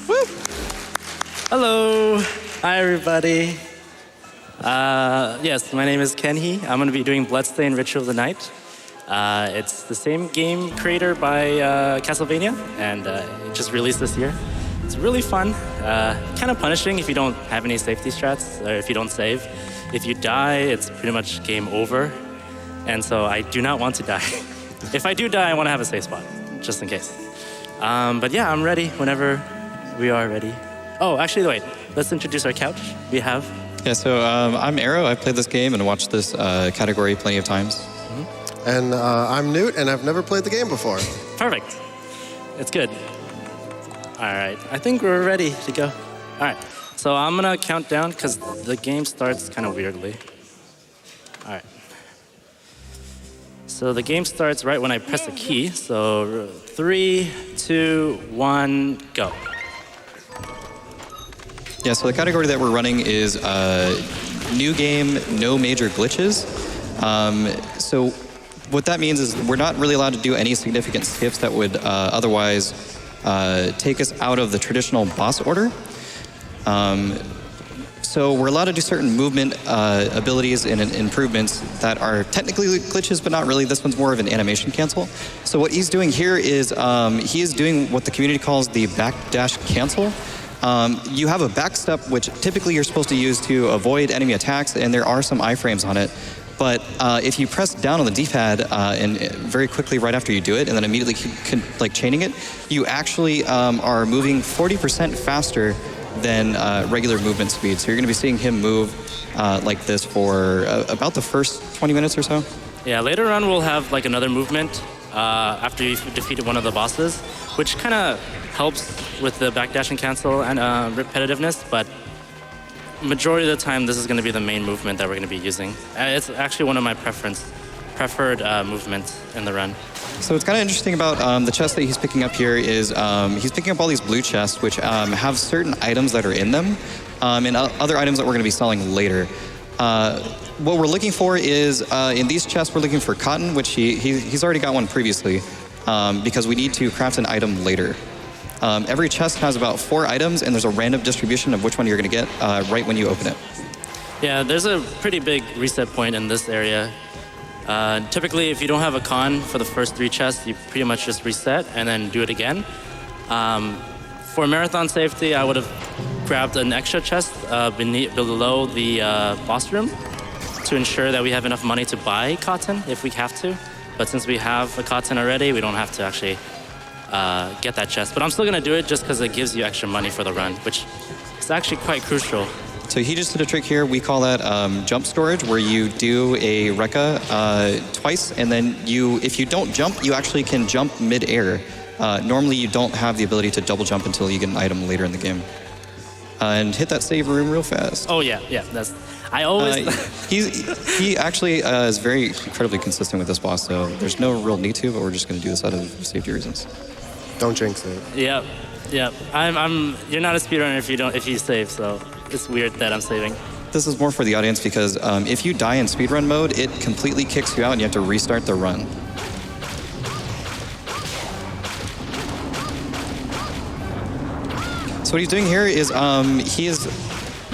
Woo! Hello. Hi, everybody. Yes, my name is Kenhie. I'm going to be doing Bloodstained Ritual of the Night. It's the same game creator by Castlevania, and it just released this year. It's really fun, kind of punishing if you don't have any safety strats, or if you don't save. If you die, it's pretty much game over, and so I do not want to die. If I do die, I want to have a safe spot, just in case. But yeah, I'm ready whenever we are ready. Oh, actually, wait, let's introduce our couch. We have... Yeah, so I'm Arrow. I've played this game and watched this category plenty of times. Mm-hmm. And I'm Newt, and I've never played the game before. Perfect. It's good. All right, I think we're ready to go. All right, so I'm gonna count down because the game starts kind of weirdly. All right. So the game starts right when I press the key. So 3, 2, 1, go. Yeah, so the category that we're running is new game, no major glitches. So what that means is we're not really allowed to do any significant skips that would otherwise take us out of the traditional boss order. So we're allowed to do certain movement abilities and improvements that are technically glitches, but not really. This one's more of an animation cancel. So what he's doing here is he is doing what the community calls the backdash cancel. You have a backstep, which typically you're supposed to use to avoid enemy attacks, and there are some iframes on it. But if you press down on the D-pad and very quickly right after you do it, and then immediately like chaining it, you actually are moving 40% faster than regular movement speed. So you're going to be seeing him move like this for about the first 20 minutes or so. Yeah, later on we'll have like another movement after you've defeated one of the bosses, which kind of helps with the backdash and cancel and repetitiveness, but majority of the time this is going to be the main movement that we're going to be using. It's actually one of my preferred movements in the run. So what's kind of interesting about the chest that he's picking up here is he's picking up all these blue chests which have certain items that are in them and other items that we're going to be selling later. What we're looking for is, in these chests we're looking for cotton, which he's already got one previously, because we need to craft an item later. Every chest has about 4 items, and there's a random distribution of which one you're going to get right when you open it. Yeah, there's a pretty big reset point in this area. Typically, if you don't have a con for the first 3 chests, you pretty much just reset and then do it again. For marathon safety, I would have grabbed an extra chest below the boss room to ensure that we have enough money to buy cotton if we have to. But since we have a cotton already, we don't have to actually get that chest. But I'm still going to do it just because it gives you extra money for the run, which is actually quite crucial. So he just did a trick here. We call that jump storage, where you do a Rekka twice, and then if you don't jump, you actually can jump mid-air. Normally, you don't have the ability to double jump until you get an item later in the game. And hit that save room real fast. Oh, yeah. I always... he actually is very incredibly consistent with this boss, so there's no real need to, but we're just going to do this out of safety reasons. Don't jinx it. Yep. You're not a speedrunner if you save, so it's weird that I'm saving. This is more for the audience because if you die in speedrun mode, it completely kicks you out and you have to restart the run. So what he's doing here is he is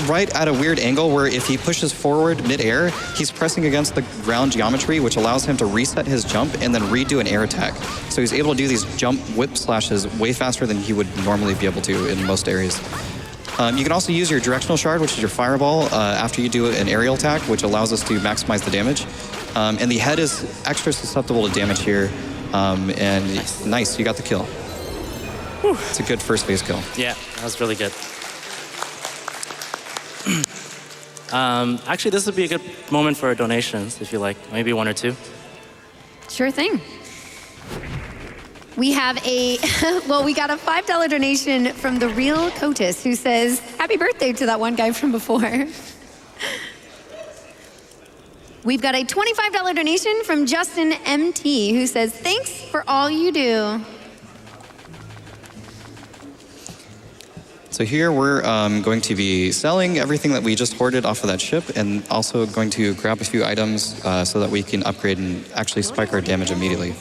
right at a weird angle where if he pushes forward mid-air, he's pressing against the ground geometry, which allows him to reset his jump and then redo an air attack. So he's able to do these jump whip slashes way faster than he would normally be able to in most areas. You can also use your directional shard, which is your fireball, after you do an aerial attack, which allows us to maximize the damage. And the head is extra susceptible to damage here. And nice, you got the kill. Whew. It's a good first base kill. Yeah, that was really good. Actually, this would be a good moment for donations, if you like. Maybe 1 or 2. Sure thing. We have we got a $5 donation from the real Cotis, who says, happy birthday to that one guy from before. We've got a $25 donation from Justin MT, who says, thanks for all you do. So here we're going to be selling everything that we just hoarded off of that ship, and also going to grab a few items so that we can upgrade and actually spike our damage immediately.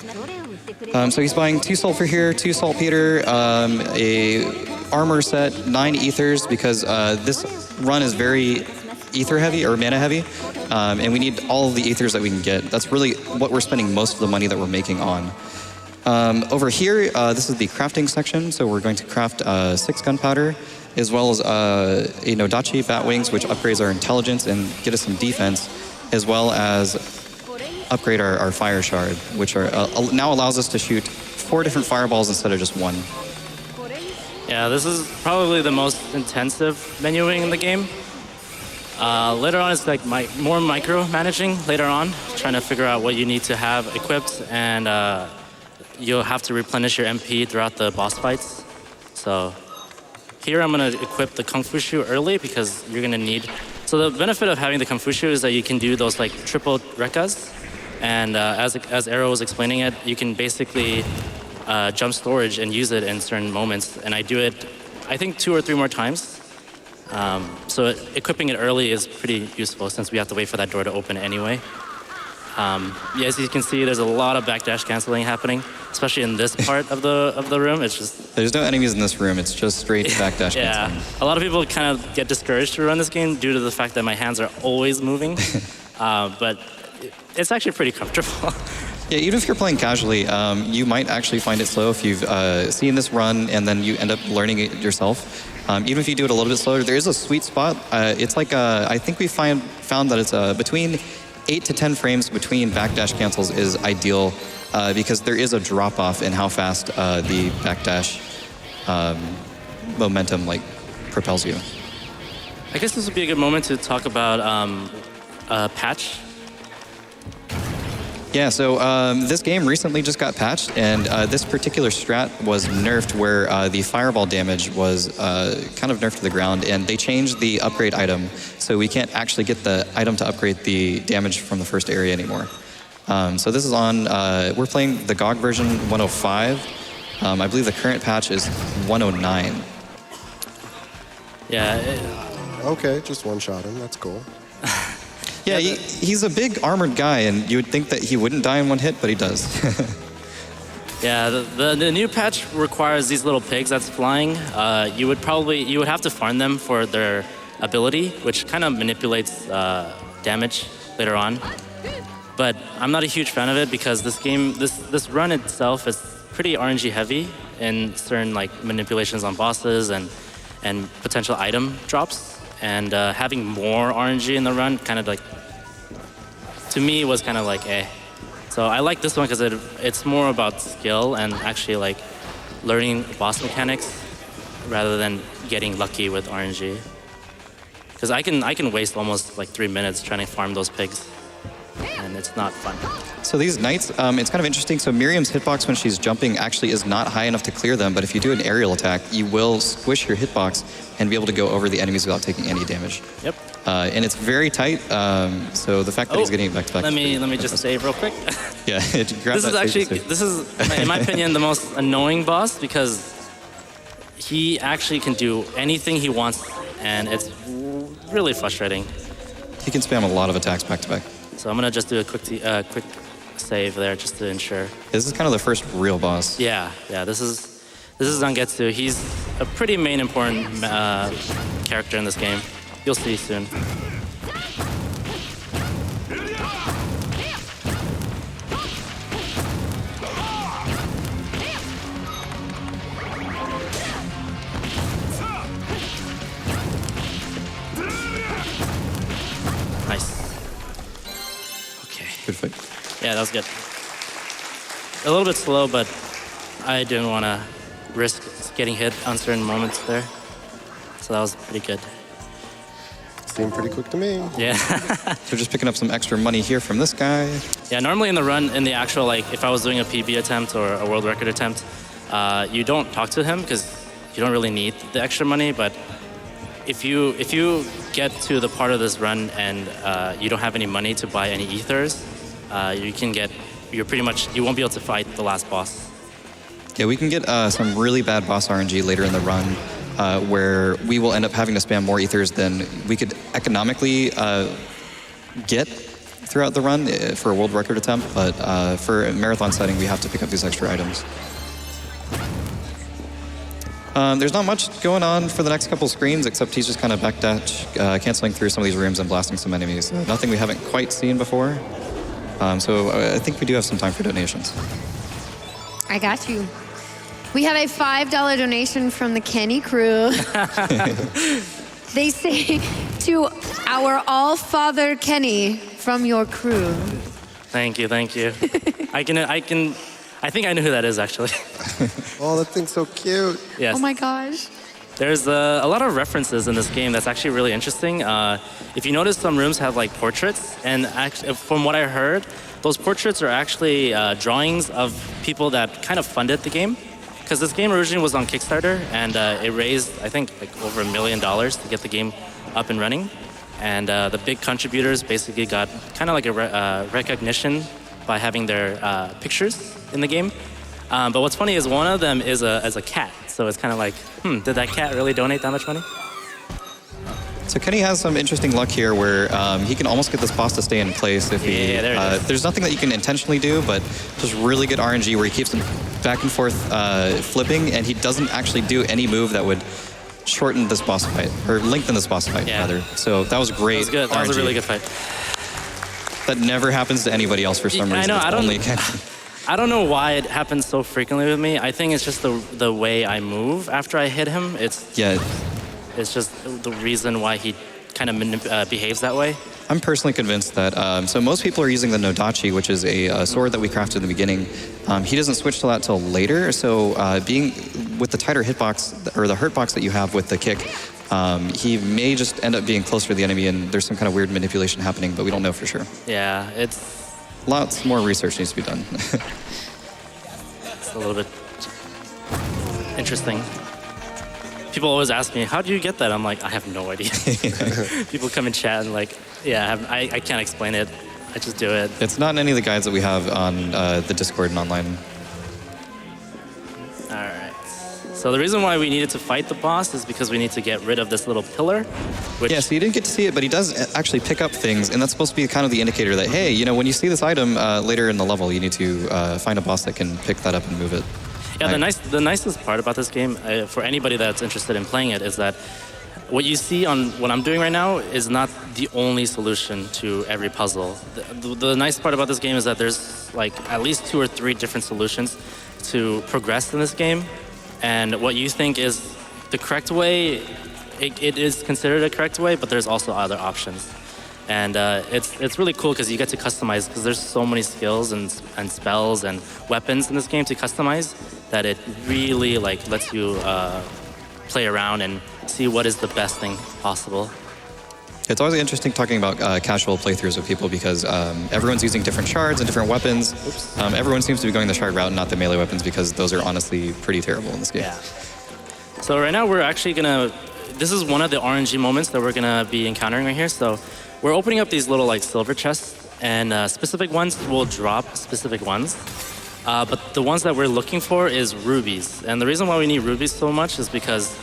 So he's buying 2 sulfur here, 2 saltpeter, a armor set, 9 ethers, because this run is very ether heavy or mana heavy, and we need all of the ethers that we can get. That's really what we're spending most of the money that we're making on. Over here, this is the crafting section, so we're going to craft 6 gunpowder, as well as a Nodachi bat wings, which upgrades our intelligence and get us some defense, as well as upgrade our fire shard, which now allows us to shoot 4 different fireballs instead of just 1. Yeah, this is probably the most intensive menuing in the game. Later on, it's like more micromanaging later on, trying to figure out what you need to have equipped, and you'll have to replenish your MP throughout the boss fights. So here I'm going to equip the Kung Fu Shoe early because you're going to need... So the benefit of having the Kung Fu Shoe is that you can do those like triple rekas, and as Arrow was explaining it, you can basically jump storage and use it in certain moments, and I do it, I think 2 or 3 more times. So equipping it early is pretty useful since we have to wait for that door to open anyway. Yeah, as you can see, there's a lot of backdash canceling happening, especially in this part of the room. It's just... There's no enemies in this room. It's just straight backdash yeah. canceling. A lot of people kind of get discouraged to run this game due to the fact that my hands are always moving. But it's actually pretty comfortable. Yeah, even if you're playing casually, you might actually find it slow if you've seen this run and then you end up learning it yourself. Even if you do it a little bit slower, there is a sweet spot. It's like, I think we found that it's between 8 to 10 frames between backdash cancels is ideal because there is a drop-off in how fast the backdash momentum propels you. I guess this would be a good moment to talk about patch. Yeah, so this game recently just got patched, and this particular strat was nerfed where the fireball damage was kind of nerfed to the ground, and they changed the upgrade item, so we can't actually get the item to upgrade the damage from the first area anymore. So this is on, we're playing the GOG version 105. I believe the current patch is 109. Yeah. Okay, just one-shot him, that's cool. Yeah, he's a big armored guy, and you would think that he wouldn't die in one hit, but he does. Yeah, the new patch requires these little pigs that's flying. You would have to farm them for their ability, which kind of manipulates damage later on. But I'm not a huge fan of it because this run itself is pretty RNG heavy in certain manipulations on bosses and potential item drops. And having more RNG in the run to me was kind of eh. So I like this one because it's more about skill and actually learning boss mechanics rather than getting lucky with RNG. Because I can waste almost 3 minutes trying to farm those pigs, and it's not fun. So these knights, it's kind of interesting. So Miriam's hitbox when she's jumping actually is not high enough to clear them, but if you do an aerial attack, you will squish your hitbox and be able to go over the enemies without taking any damage. Yep. And it's very tight, so the fact that he's getting it back to back. Let me just save real quick. Yeah, this is in my opinion the most annoying boss because he actually can do anything he wants, and it's really frustrating. He can spam a lot of attacks back to back. So I'm gonna just do a quick save there just to ensure. This is kind of the first real boss. Yeah. This is Zangetsu. He's a pretty main important character in this game. You'll see soon. Nice. Okay. Good fight. Yeah, that was good. A little bit slow, but I didn't want to risk getting hit on certain moments there. So that was pretty good. Seemed pretty quick to me. Yeah. So just picking up some extra money here from this guy. Yeah, normally in the run, in the actual, if I was doing a PB attempt or a world record attempt, you don't talk to him because you don't really need the extra money, but if you get to the part of this run and you don't have any money to buy any ethers, you won't be able to fight the last boss. Yeah, we can get some really bad boss RNG later in the run where we will end up having to spam more ethers than we could economically get throughout the run for a world record attempt, but for a marathon setting, we have to pick up these extra items. There's not much going on for the next couple screens, except he's just kind of backdash, canceling through some of these rooms and blasting some enemies. Nothing we haven't quite seen before. So I think we do have some time for donations. I got you. We have a $5 donation from the Kenhie crew. They say, to our all-father Kenhie from your crew. Thank you. I think I know who that is, actually. Oh, that thing's so cute. Yes. Oh my gosh. There's a lot of references in this game that's actually really interesting. If you notice, some rooms have like portraits, and from what I heard, those portraits are actually drawings of people that kind of funded the game. Because this game originally was on Kickstarter, and it raised, I think, like over $1 million to get the game up and running. And the big contributors basically got kind of like a recognition by having their pictures in the game. But what's funny is one of them is a cat. So it's kind of like, did that cat really donate that much money? So Kenhie has some interesting luck here where he can almost get this boss to stay in place if he... there's nothing that you can intentionally do, but just really good RNG where he keeps him back and forth flipping, and he doesn't actually do any move that would shorten this boss fight, or lengthen this boss fight, rather. So that was great. That was good. That was a really good fight. That never happens to anybody else for some reason. I know. I don't know why it happens so frequently with me. I think it's just the way I move after I hit him. It's just the reason why he kind of behaves that way. I'm personally convinced that, so most people are using the Nodachi, which is a sword that we crafted in the beginning. He doesn't switch to that till later, so being with the tighter hitbox, or the hurtbox that you have with the kick, he may just end up being closer to the enemy, and there's some kind of weird manipulation happening, but we don't know for sure. Yeah, it's... Lots more research needs to be done. It's a little bit interesting. People always ask me, how do you get that? I'm like, I have no idea. People come in chat and like, I can't explain it. I just do it. It's not in any of the guides that we have on the Discord and online. All right. So the reason why we needed to fight the boss is because we need to get rid of this little pillar. Yeah, so you didn't get to see it, but he does actually pick up things, and that's supposed to be kind of the indicator that, hey, you know, when you see this item later in the level, you need to find a boss that can pick that up and move it. Yeah, the nicest part about this game, for anybody that's interested in playing it, is that what you see on what I'm doing right now is not the only solution to every puzzle. The nice part about this game is that there's like at least 2 or 3 different solutions to progress in this game. And what you think is the correct way, it is considered a correct way, but there's also other options. And it's really cool because you get to customize, because there's so many skills and spells and weapons in this game to customize that it really like lets you play around and see what is the best thing possible. It's always interesting talking about casual playthroughs with people because everyone's using different shards and different weapons. Everyone seems to be going the shard route and not the melee weapons because those are honestly pretty terrible in this game. Yeah. So right now we're actually this is one of the RNG moments that we're gonna be encountering right here. So we're opening up these little like silver chests, and specific ones will drop specific ones. But the ones that we're looking for is rubies. And the reason why we need rubies so much is because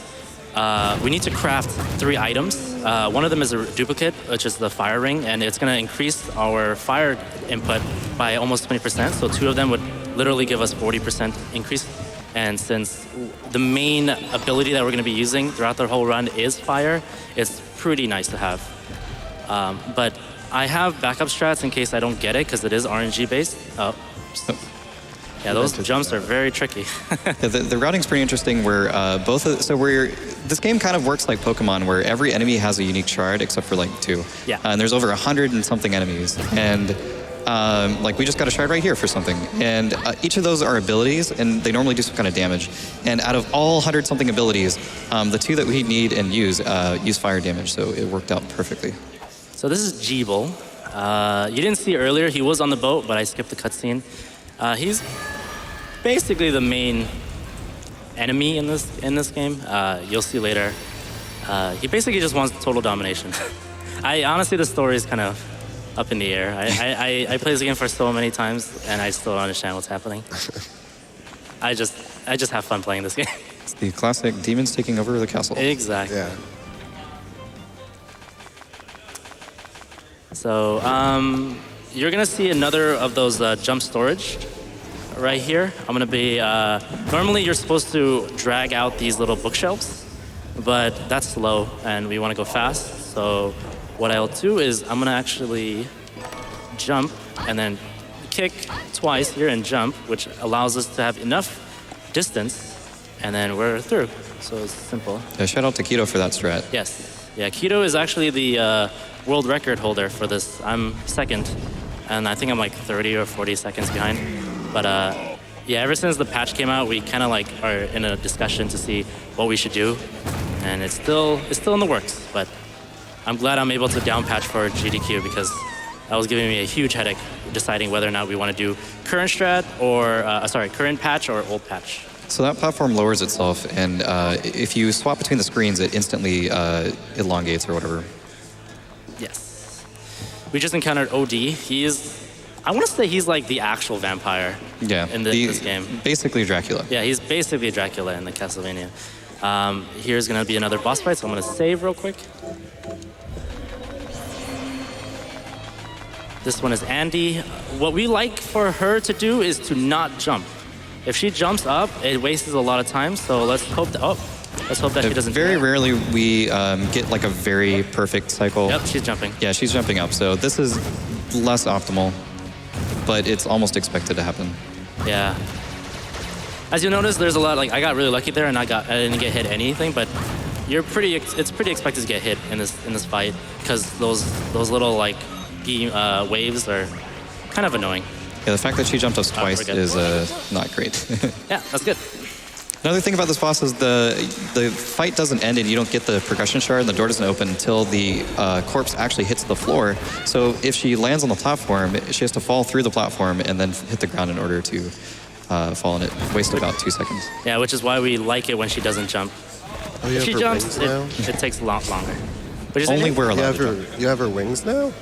we need to craft 3 items. One of them is a duplicate, which is the fire ring, and it's going to increase our fire input by almost 20%. So 2 of them would literally give us 40% increase. And since the main ability that we're going to be using throughout the whole run is fire, it's pretty nice to have. But I have backup strats in case I don't get it, because it is RNG based. Yeah, those jumps are very tricky. The routing's pretty interesting where this game kind of works like Pokemon where every enemy has a unique shard except for like 2. Yeah. And there's over 100 and something enemies. And like we just got a shard right here for something. And each of those are abilities and they normally do some kind of damage. And out of all 100 something abilities, the 2 that we need and use fire damage. So it worked out perfectly. So this is Jeeble. You didn't see earlier, he was on the boat, but I skipped the cutscene. He's basically the main enemy in this game. You'll see later. He basically just wants total domination. Honestly, the story is kind of up in the air. I play this game for so many times, and I still don't understand what's happening. I just have fun playing this game. It's the classic demons taking over the castle. Exactly. Yeah. So you're gonna see another of those jump storage right here. I'm gonna be, normally you're supposed to drag out these little bookshelves, but that's slow and we wanna go fast. So what I'll do is I'm gonna actually jump and then kick twice here and jump, which allows us to have enough distance, and then we're through. So it's simple. Yeah, shout out to Keto for that strat. Yes. Yeah, Keto is actually the world record holder for this. I'm second, and I think I'm like 30 or 40 seconds behind. But yeah, ever since the patch came out, we kind of like are in a discussion to see what we should do, and it's still in the works. But I'm glad I'm able to down patch for GDQ because that was giving me a huge headache deciding whether or not we want to do current strat or current patch or old patch. So that platform lowers itself, and if you swap between the screens, it instantly elongates or whatever. Yes. We just encountered OD. I want to say he's like the actual vampire in this game. Basically Dracula. Yeah, he's basically Dracula in the Castlevania. Here's going to be another boss fight, so I'm going to save real quick. This one is Andy. What we like for her to do is to not jump. If she jumps up, it wastes a lot of time, so let's hope that she doesn't. Very rarely we get like a very perfect cycle. Yep, she's jumping. Yeah, she's jumping up, so this is less optimal, but it's almost expected to happen. Yeah. As you'll notice, there's a lot, like I got really lucky there and I didn't get hit anything, but it's pretty expected to get hit in this fight because those little like waves are kind of annoying. Yeah, the fact that she jumped us twice is not great. Yeah, that's good. Another thing about this boss is the fight doesn't end and you don't get the percussion shard and the door doesn't open until the corpse actually hits the floor. So if she lands on the platform, she has to fall through the platform and then hit the ground in order to fall in it. Waste about 2 seconds. Yeah, which is why we like it when she doesn't jump. Oh, if she jumps, it takes a lot longer. But only we're allowed to jump. You have her wings now?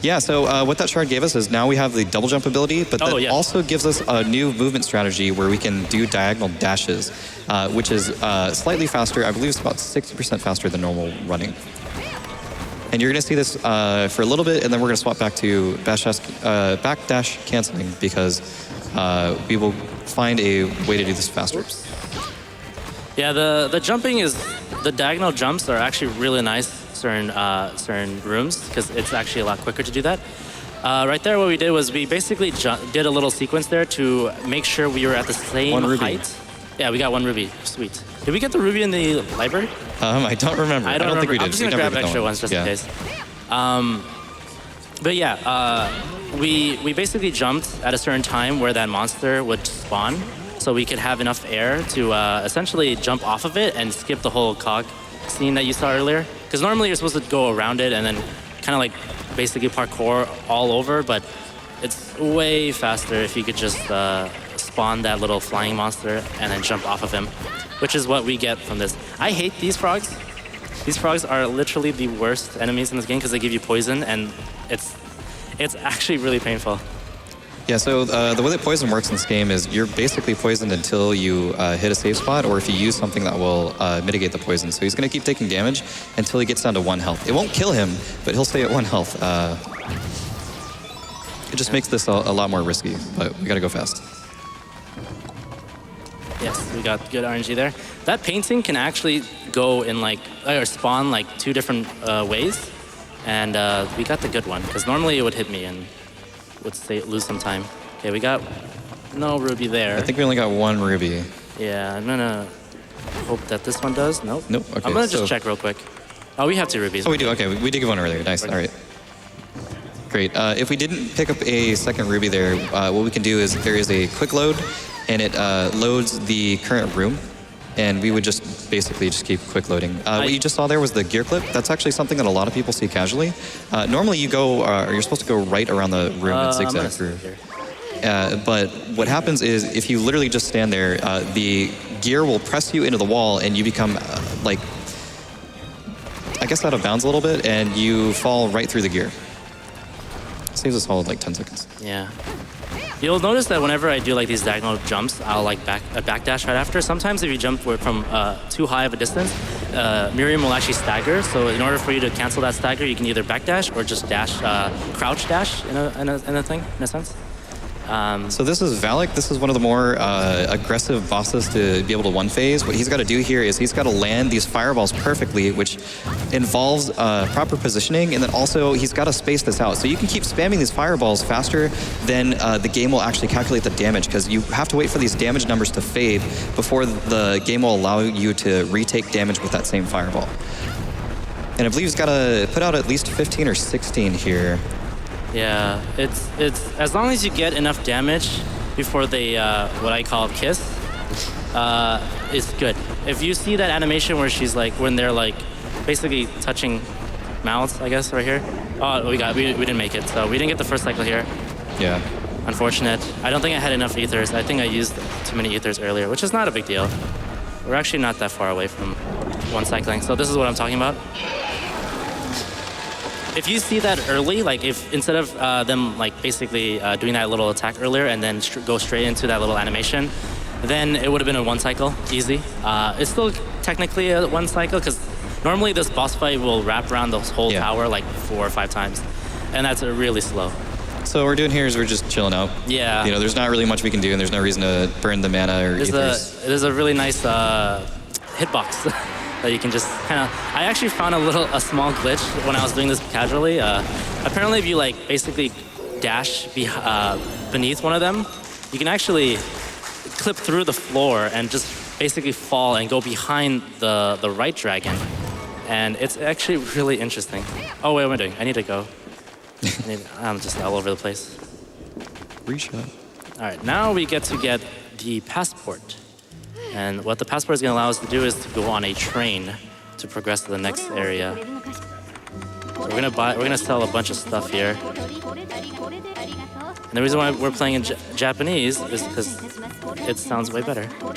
Yeah, so what that shard gave us is now we have the double jump ability, but that also gives us a new movement strategy where we can do diagonal dashes, which is slightly faster. I believe it's about 60% faster than normal running. And you're going to see this for a little bit, and then we're going to swap back to backdash canceling because we will find a way to do this faster. Yeah, the diagonal jumps are actually really nice. Certain rooms because it's actually a lot quicker to do that. Right there, what we did was we basically did a little sequence there to make sure we were at the same height. Yeah, we got 1 ruby. Sweet. Did we get the ruby in the library? I don't remember. I don't think we did. I'm just gonna grab extra ones just in case. But yeah, we basically jumped at a certain time where that monster would spawn, so we could have enough air to essentially jump off of it and skip the whole cog scene that you saw earlier. Because normally you're supposed to go around it and then kind of like basically parkour all over, but it's way faster if you could just spawn that little flying monster and then jump off of him, which is what we get from this. I hate these frogs. These frogs are literally the worst enemies in this game because they give you poison and it's actually really painful. Yeah, so the way that poison works in this game is you're basically poisoned until you hit a safe spot or if you use something that will mitigate the poison. So he's going to keep taking damage until he gets down to 1 health. It won't kill him, but he'll stay at 1 health. It just makes this a lot more risky, but we got to go fast. Yes, we got good RNG there. That painting can actually go in or spawn 2 different ways. And we got the good one, because normally it would hit me and would lose some time. Okay, we got no ruby there. I think we only got 1 ruby. Yeah, I'm gonna hope that this one does. Nope. Nope, okay. I'm gonna just check real quick. Oh, we have 2 rubies. Oh, we do, okay. We did get 1 earlier. Nice, all right. Great. If we didn't pick up a second ruby there, what we can do is there is a quick load, and it loads the current room. And we would just basically just keep quick loading. What you just saw there was the gear clip. That's actually something that a lot of people see casually. Normally you go, or you're supposed to go right around the room and zigzag through. But what happens is if you literally just stand there, the gear will press you into the wall and you become I guess out of bounds a little bit and you fall right through the gear. Saves us all 10 seconds. Yeah. You'll notice that whenever I do these diagonal jumps, I'll backdash right after. Sometimes if you jump from too high of a distance, Miriam will actually stagger. So in order for you to cancel that stagger, you can either backdash or just dash, crouch dash in a sense. So this is Valak. This is one of the more aggressive bosses to be able to one-phase. What he's got to do here is he's got to land these fireballs perfectly, which involves proper positioning, and then also he's got to space this out. So you can keep spamming these fireballs faster than the game will actually calculate the damage, because you have to wait for these damage numbers to fade before the game will allow you to retake damage with that same fireball. And I believe he's got to put out at least 15 or 16 here. Yeah, it's as long as you get enough damage before they what I call kiss, it's good. If you see that animation where she's like, when they're like basically touching mouths, I guess right here. Oh, we didn't make it, so we didn't get the first cycle here. Yeah. Unfortunate. I don't think I had enough ethers. I think I used too many ethers earlier, which is not a big deal. We're actually not that far away from one cycling, so this is what I'm talking about. If you see that early, like if instead of them like basically doing that little attack earlier and then go straight into that little animation, then it would have been a one cycle, easy. It's still technically a one cycle because normally this boss fight will wrap around the whole tower like 4 or 5 times, and that's really slow. So what we're doing here is we're just chilling out. Yeah. You know, there's not really much we can do, and there's no reason to burn the mana or ethers. There's a really nice hitbox. That you can just kind of... I actually found a small glitch when I was doing this casually. Apparently, if you like basically dash beneath one of them, you can actually clip through the floor and just basically fall and go behind the right dragon. And it's actually really interesting. Oh, wait, what am I doing? I need to go. I'm just all over the place. Reshot. All right, now we get the passport. And what the passport is going to allow us to do is to go on a train to progress to the next area. So we're gonna sell a bunch of stuff here. And the reason why we're playing in Japanese is because it sounds way better. All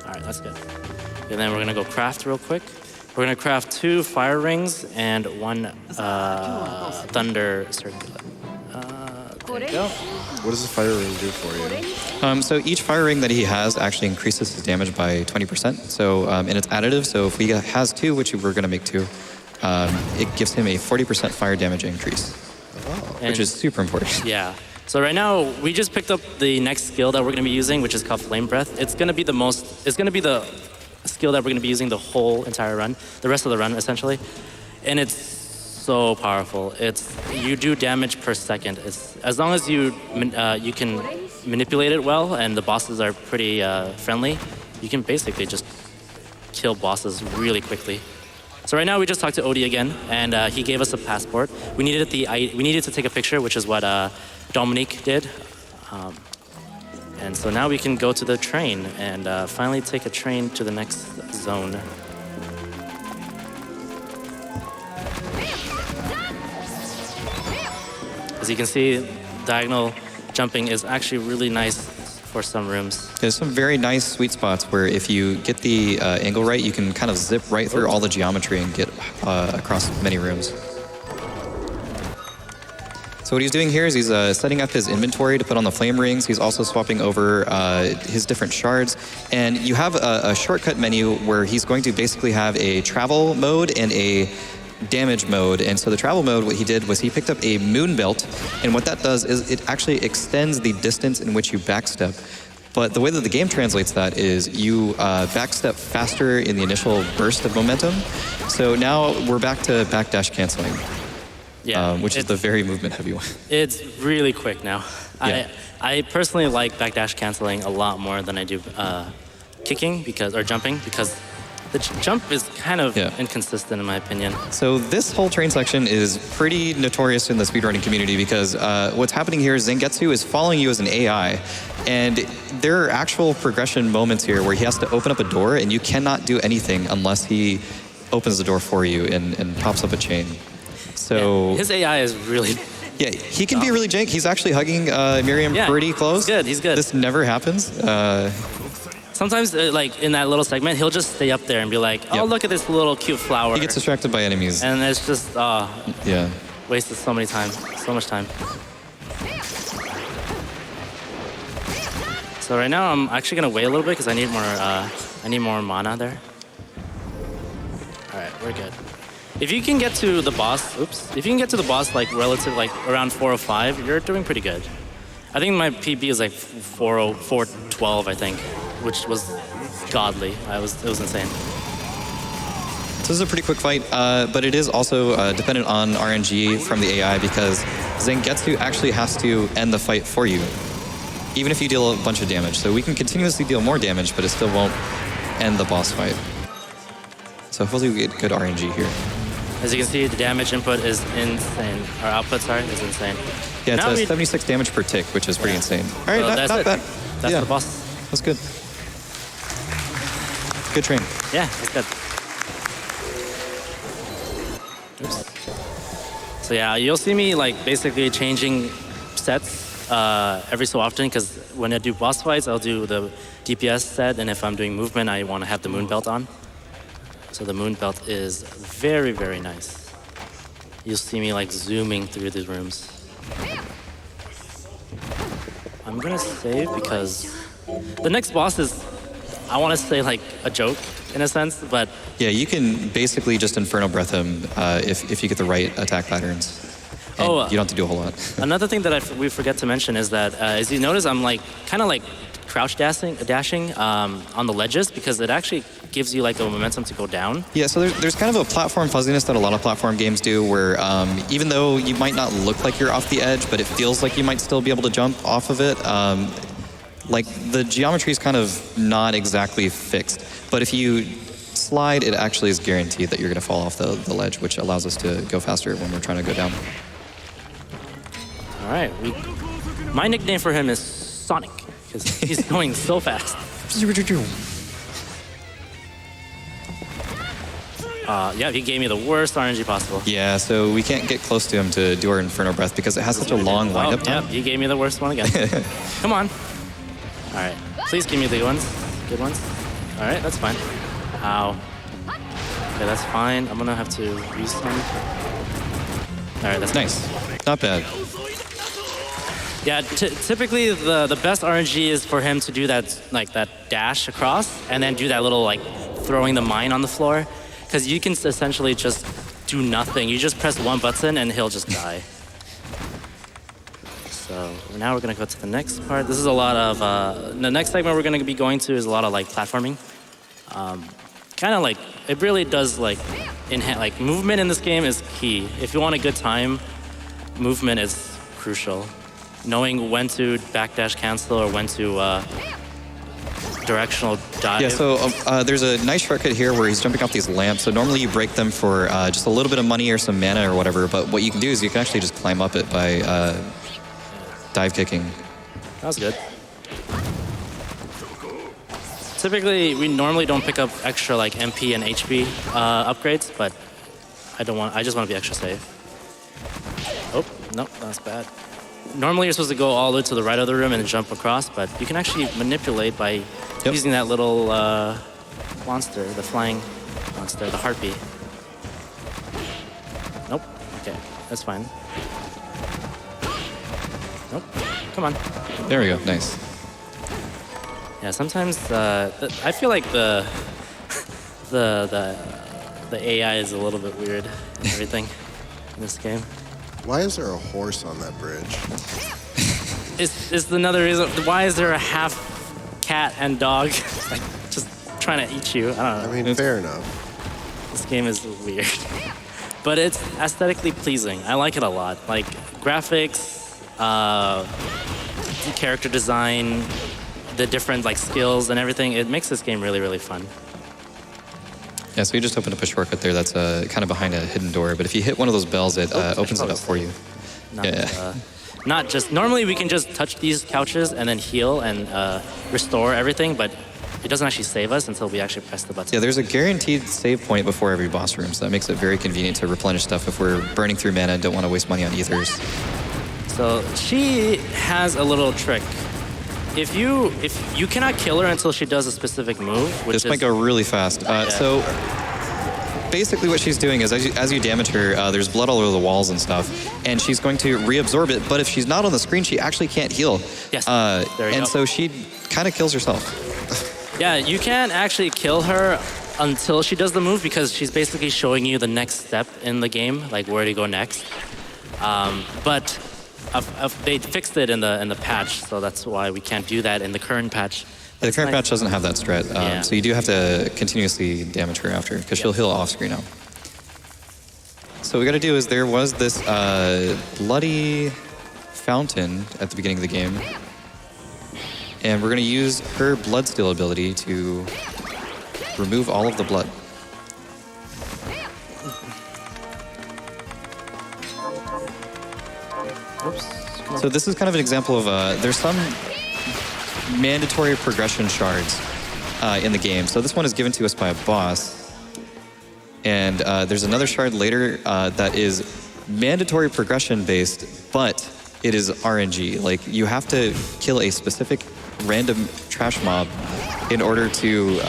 right, that's good. And then we're gonna go craft real quick. We're gonna craft 2 fire rings and 1 thunder circlet. There you go. What does the fire ring do for you? So each fire ring that he has actually increases his damage by 20%. So and it's additive. So if he has 2, which we're gonna make 2, it gives him a 40% fire damage increase, which is super important. Yeah. So right now we just picked up the next skill that we're gonna be using, which is called Flame Breath. It's gonna be the skill that we're going to be using the whole entire run, the rest of the run essentially, and it's so powerful. You do damage per second. It's as long as you can manipulate it well, and the bosses are pretty friendly, you can basically just kill bosses really quickly. So right now we just talked to Odie again, and he gave us a passport. We needed to take a picture, which is what Dominique did. And so now we can go to the train and finally take a train to the next zone. As you can see, diagonal jumping is actually really nice for some rooms. There's some very nice sweet spots where if you get the angle right, you can kind of zip right through all the geometry and get across many rooms. So what he's doing here is he's setting up his inventory to put on the flame rings. He's also swapping over his different shards. And you have a shortcut menu where he's going to basically have a travel mode and a damage mode. And so the travel mode, what he did was he picked up a moon belt. And what that does is it actually extends the distance in which you backstep. But the way that the game translates that is you backstep faster in the initial burst of momentum. So now we're back to backdash canceling. Yeah, which is the very movement-heavy one. It's really quick now. Yeah. I personally like backdash canceling a lot more than I do kicking or jumping, because the jump is kind of inconsistent in my opinion. So this whole train section is pretty notorious in the speedrunning community because what's happening here is Zangetsu is following you as an AI, and there are actual progression moments here where he has to open up a door and you cannot do anything unless he opens the door for you and pops up a chain. So his AI is really... Yeah, he can be really jank. He's actually hugging Miriam pretty close. He's good. This never happens. Sometimes, like, in that little segment, he'll just stay up there and be like, oh, look at this little cute flower. He gets distracted by enemies. And it's just, wasted so much time. So right now, I'm actually going to wait a little bit because I I need more mana there. All right, we're good. If you can get to the boss, if you can get to the boss like around 405, you're doing pretty good. I think my PB is like 412, I think, which was godly. It was insane. So this is a pretty quick fight, but it is also dependent on RNG from the AI because Zangetsu actually has to end the fight for you, even if you deal a bunch of damage. So we can continuously deal more damage, but it still won't end the boss fight. So hopefully we get good RNG here. As you can see, the damage input is insane. Our output, sorry, is insane. Yeah, it's 76 damage per tick, which is pretty insane. All right, so not bad. That's the boss. That's good. Good train. Yeah, that's good. Oops. So yeah, you'll see me like basically changing sets every so often because when I do boss fights, I'll do the DPS set, and if I'm doing movement, I want to have the moon belt on. So the moon belt is very, very nice. You'll see me like zooming through these rooms. I'm gonna save because the next boss is, I want to say like a joke in a sense, but yeah, you can basically just Inferno Breath him if you get the right attack patterns. And you don't have to do a whole lot. Another thing that we forget to mention is that as you notice, I'm like kind of like crouch dashing on the ledges because it actually gives you like a momentum to go down. Yeah, so there's kind of a platform fuzziness that a lot of platform games do where even though you might not look like you're off the edge, but it feels like you might still be able to jump off of it. Like the geometry is kind of not exactly fixed, but if you slide, it actually is guaranteed that you're going to fall off the ledge, which allows us to go faster when we're trying to go down. All right, my nickname for him is Sonic because he's going so fast. Yeah, he gave me the worst RNG possible. Yeah, so we can't get close to him to do our Inferno Breath because it has such a long windup time. Yeah, he gave me the worst one again. Come on. All right, please give me the good ones. All right, that's fine. Ow. Okay, that's fine. I'm gonna have to use some. All right, that's nice. Not bad. Yeah, typically the best RNG is for him to do that dash across and then do that little like throwing the mine on the floor, because you can essentially just do nothing. You just press one button and he'll just die. So now we're gonna go to the next part. This is a lot of the next segment we're gonna be going to is a lot of like platforming. Kind of like it really does like like movement in this game is key. If you want a good time, movement is crucial. Knowing when to backdash cancel or when to directional dive. Yeah, so there's a nice shortcut here where he's jumping off these lamps. So normally you break them for just a little bit of money or some mana or whatever, but what you can do is you can actually just climb up it by dive kicking. That was good. Typically, we normally don't pick up extra like MP and HP upgrades, but I just want to be extra safe. Oh, no, that's bad. Normally, you're supposed to go all the way to the right of the room and jump across, but you can actually manipulate by using that little monster, the flying monster, the harpy. Nope. Okay, that's fine. Nope. Come on. There we go. Nice. Yeah, sometimes I feel like the AI is a little bit weird and everything in this game. Why is there a horse on that bridge? It's another reason. Why is there a half cat and dog like just trying to eat you? I don't know. I mean, fair enough. This game is weird, but it's aesthetically pleasing. I like it a lot. Like graphics, character design, the different like skills and everything. It makes this game really, really fun. Yeah, so you just opened up a shortcut there that's kind of behind a hidden door, but if you hit one of those bells, it opens it up for you. Not just, normally we can just touch these couches and then heal and restore everything, but it doesn't actually save us until we actually press the button. Yeah, there's a guaranteed save point before every boss room, so that makes it very convenient to replenish stuff if we're burning through mana and don't want to waste money on ethers. So she has a little trick. If you cannot kill her until she does a specific move, which might go really fast. So basically what she's doing is as you damage her, there's blood all over the walls and stuff, and she's going to reabsorb it, but if she's not on the screen, she actually can't heal. Yes, there you go. And so she kind of kills herself. Yeah, you can't actually kill her until she does the move because she's basically showing you the next step in the game, like where to go next. But they fixed it in the patch, so that's why we can't do that in the current patch. The current patch doesn't have that strat, so you do have to continuously damage her after, because she'll heal off screen now. So what we got to do is there was this bloody fountain at the beginning of the game, and we're going to use her Bloodsteal ability to remove all of the blood. Oops. So this is kind of an example of there's some mandatory progression shards in the game. So this one is given to us by a boss. And there's another shard later that is mandatory progression based, but it is RNG. Like, you have to kill a specific random trash mob in order to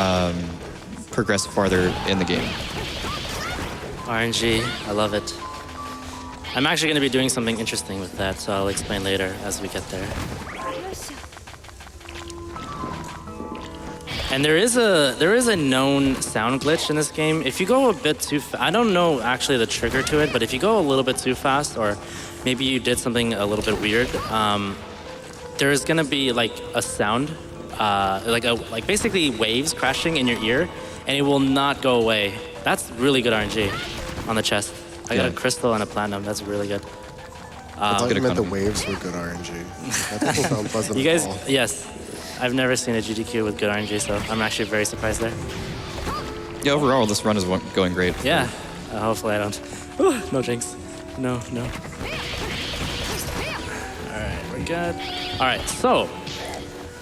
progress farther in the game. RNG, I love it. I'm actually going to be doing something interesting with that, so I'll explain later as we get there. And there is a known sound glitch in this game. If you go a bit too fast, I don't know actually the trigger to it, but if you go a little bit too fast, or maybe you did something a little bit weird, there is gonna be like a sound, like basically waves crashing in your ear, and it will not go away. That's really good RNG on the chest. I got a crystal and a platinum. That's really good. I thought you meant the waves were good RNG. That doesn't sound pleasant You guys, at all. yes. I've never seen a GDQ with good RNG, so I'm actually very surprised there. Yeah, overall, this run is going great. Yeah, hopefully I don't. Ooh, no jinx. No. All right, we're good. All right, so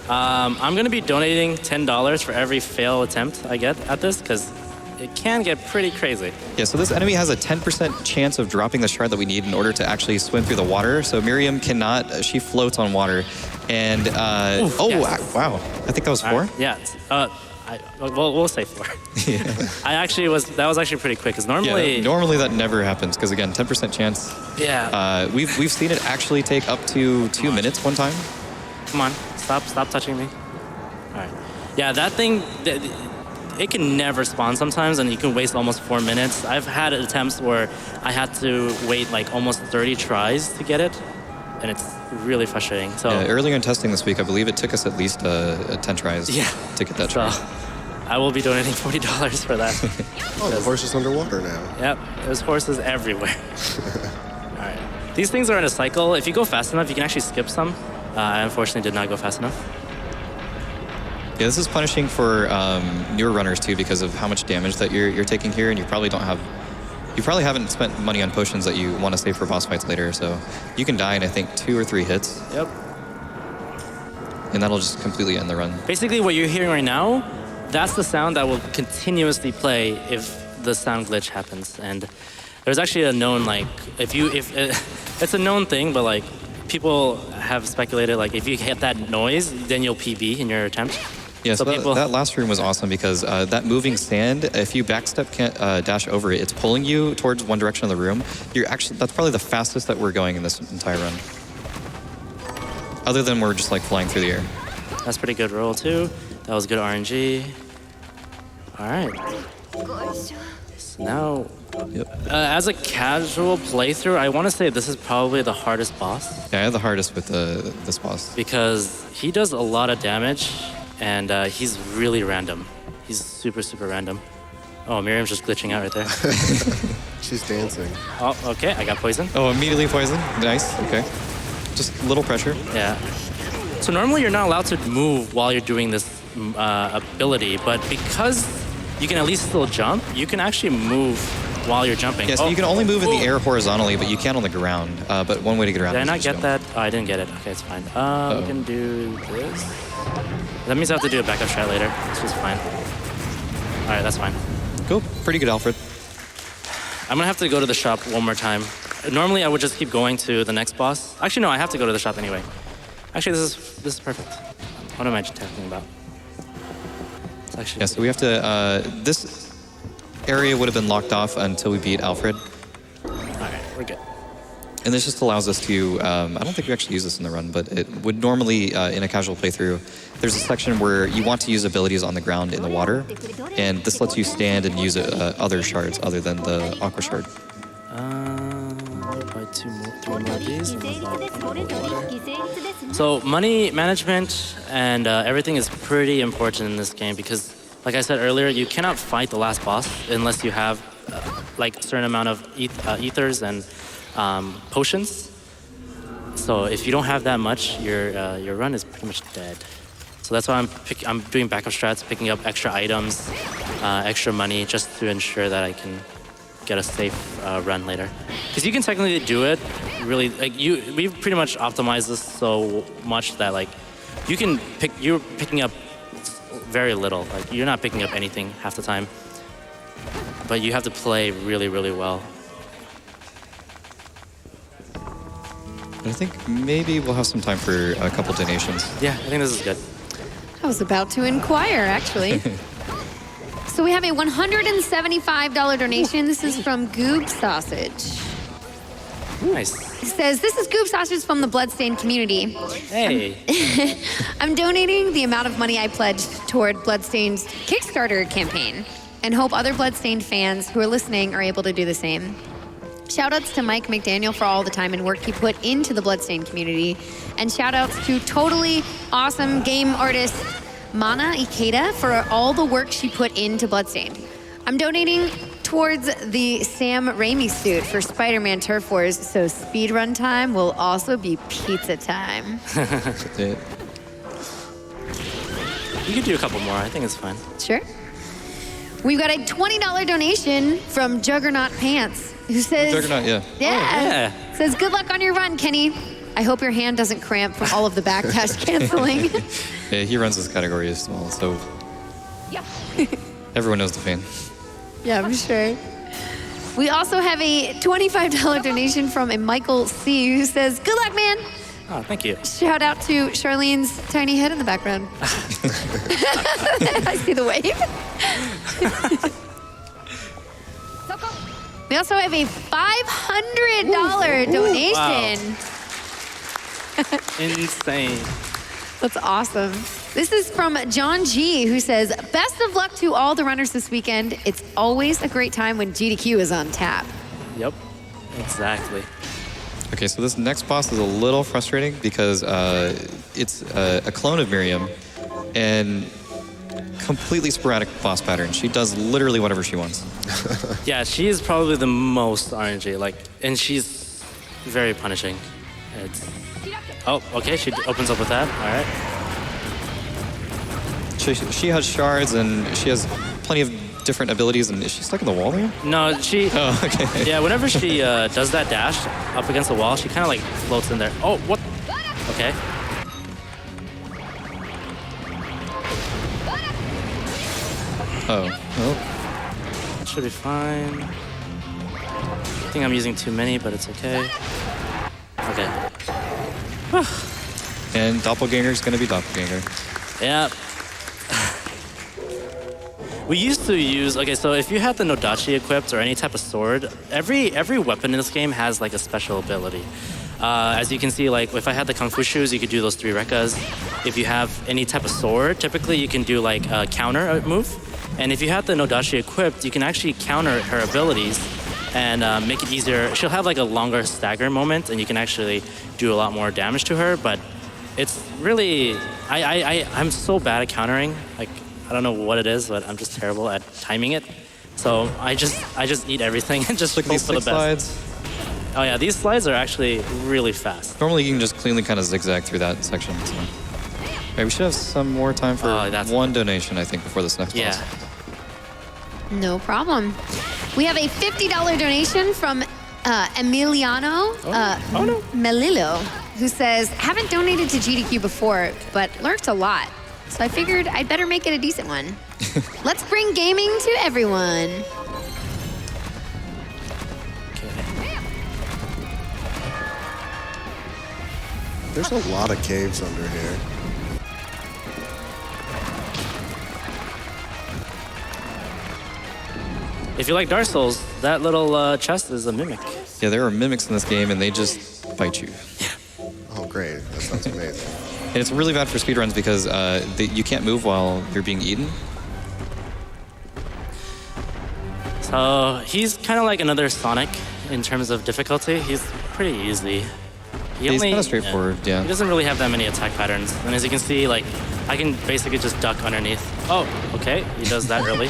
I'm gonna be donating $10 for every fail attempt I get at this, because it can get pretty crazy. Yeah, so this enemy has a 10% chance of dropping the shard that we need in order to actually swim through the water. So Miriam cannot, she floats on water. And, yes. Wow. I think that was 4? Yeah, we'll say 4. Yeah. That was actually pretty quick, because normally... Yeah, normally that never happens, because again, 10% chance. Yeah. We've seen it actually take up to 2 minutes one time. Come on, stop touching me. All right. Yeah, that thing... It can never spawn sometimes, and you can waste almost 4 minutes. I've had attempts where I had to wait like almost 30 tries to get it, and it's really frustrating. So earlier in testing this week, I believe it took us at least 10 tries to get that try. So I will be donating $40 for that. Oh, the horse is underwater now. Yep, there's horses everywhere. All right. These things are in a cycle. If you go fast enough, you can actually skip some. I unfortunately did not go fast enough. Yeah, this is punishing for newer runners too, because of how much damage that you're taking here, and you probably haven't spent money on potions that you want to save for boss fights later. So you can die in, I think, 2 or 3 hits. Yep. And that'll just completely end the run. Basically, what you're hearing right now, that's the sound that will continuously play if the sound glitch happens. And there's actually a known, like, if it's a known thing, but like people have speculated, like if you hit that noise, then you'll PB in your attempt. Yeah, so that last room was awesome because that moving sand, if you backstep dash over it, it's pulling you towards one direction of the room. That's probably the fastest that we're going in this entire run. Other than we're just like flying through the air. That's pretty good roll too. That was good RNG. All right. So now, as a casual playthrough, I want to say this is probably the hardest boss. Yeah, I have the hardest with this boss. Because he does a lot of damage. And he's really random. He's super, super random. Oh, Miriam's just glitching out right there. She's dancing. Oh, okay, I got poison. Oh, immediately poison. Nice, okay. Just a little pressure. Yeah. So normally you're not allowed to move while you're doing this ability, but because you can at least still jump, you can actually move while you're jumping. Yeah, so you can only move in the air horizontally, but you can on the ground. But one way to get around Did I not get that? Oh, I didn't get it. Okay, it's fine. We can do this. That means I have to do a backup shot later. This is fine. All right, that's fine. Cool. Pretty good, Alfred. I'm going to have to go to the shop one more time. Normally, I would just keep going to the next boss. Actually, no, I have to go to the shop anyway. Actually, this is perfect. What am I talking about? It's actually... Yeah, so we have to... this area would have been locked off until we beat Alfred. All right, we're good. And this just allows us to, I don't think we actually use this in the run, but it would normally, in a casual playthrough, there's a section where you want to use abilities on the ground in the water, and this lets you stand and use other shards other than the aqua shard. Buy three more of these. So money management and everything is pretty important in this game because, like I said earlier, you cannot fight the last boss unless you have like a certain amount of ethers and potions. So if you don't have that much, your run is pretty much dead. So that's why I'm doing backup strats, picking up extra items, extra money, just to ensure that I can get a safe run later. Because you can technically do it really, like we've pretty much optimized this so much that like you're picking up very little. Like you're not picking up anything half the time, but you have to play really, really well. I think maybe we'll have some time for a couple donations. Yeah, I think this is good. I was about to inquire, actually. So we have a $175 donation. This is from Goob Sausage. Nice. It says, this is Goob Sausage from the Bloodstained community. Hey. I'm donating the amount of money I pledged toward Bloodstained's Kickstarter campaign and hope other Bloodstained fans who are listening are able to do the same. Shoutouts to Mike McDaniel for all the time and work he put into the Bloodstained community. And shoutouts to totally awesome game artist Mana Ikeda for all the work she put into Bloodstained. I'm donating towards the Sam Raimi suit for Spider-Man Turf Wars, so speedrun time will also be pizza time. You could do a couple more. I think it's fine. Sure. We've got a $20 donation from Juggernaut Pants, who says... Juggernaut, yeah. Yeah. Says, good luck on your run, Kenny. I hope your hand doesn't cramp from all of the backdash canceling. Yeah, he runs this category as well, so everyone knows the pain. Yeah, I'm sure. We also have a $25 donation from a Michael C, who says, good luck, man. Oh, thank you. Shout out to Charlene's tiny head in the background. I see the wave. We also have a $500 donation. Wow. Insane. That's awesome. This is from John G, who says, best of luck to all the runners this weekend. It's always a great time when GDQ is on tap. Yep, exactly. Okay, so this next boss is a little frustrating because it's a clone of Miriam and completely sporadic boss pattern. She does literally whatever she wants. Yeah, she is probably the most RNG, and she's very punishing. Oh, okay, she opens up with that, all right. She has shards and she has plenty of different abilities, and is she stuck in the wall there? No, she... Oh, okay. Yeah, whenever she does that dash up against the wall, she kind of like floats in there. Oh, what? Okay. Oh, well. Should be fine. I think I'm using too many, but it's okay. Okay. And Doppelganger's gonna be Doppelganger. Yeah. We used to use, okay, so if you had the Nodachi equipped or any type of sword, every weapon in this game has like a special ability. As you can see, like if I had the Kung Fu shoes, you could do those 3 rekkas. If you have any type of sword, typically you can do like a counter move. And if you have the Nodachi equipped, you can actually counter her abilities and make it easier. She'll have like a longer stagger moment and you can actually do a lot more damage to her, but it's really, I'm so bad at countering. Like, I don't know what it is, but I'm just terrible at timing it. So I just eat everything and just hope for the best. Slides. Oh yeah, these slides are actually really fast. Normally you can just cleanly kind of zigzag through that section. So. Right, we should have some more time for one donation, I think, before this next boss. No problem. We have a $50 donation from Emiliano Melillo, who says, haven't donated to GDQ before, but learned a lot. So I figured I'd better make it a decent one. Let's bring gaming to everyone. There's a lot of caves under here. If you like Dark Souls, that little chest is a mimic. Yeah, there are mimics in this game, and they just bite you. Oh, great. That sounds amazing. And it's really bad for speedruns because you can't move while you're being eaten. So he's kind of like another Sonic in terms of difficulty. He's pretty easy. He's kind of straightforward, yeah. He doesn't really have that many attack patterns. And as you can see, like, I can basically just duck underneath. Oh, okay, he does that early.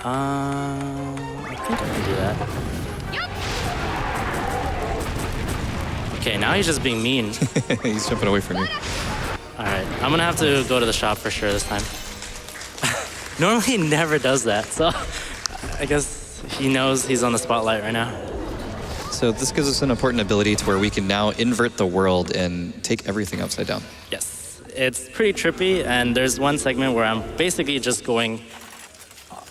I think I can do that. Okay, now he's just being mean. He's jumping away from you. All right, I'm gonna have to go to the shop for sure this time. Normally he never does that, so I guess he knows he's on the spotlight right now. So this gives us an important ability to where we can now invert the world and take everything upside down. Yes, it's pretty trippy, and there's one segment where I'm basically just going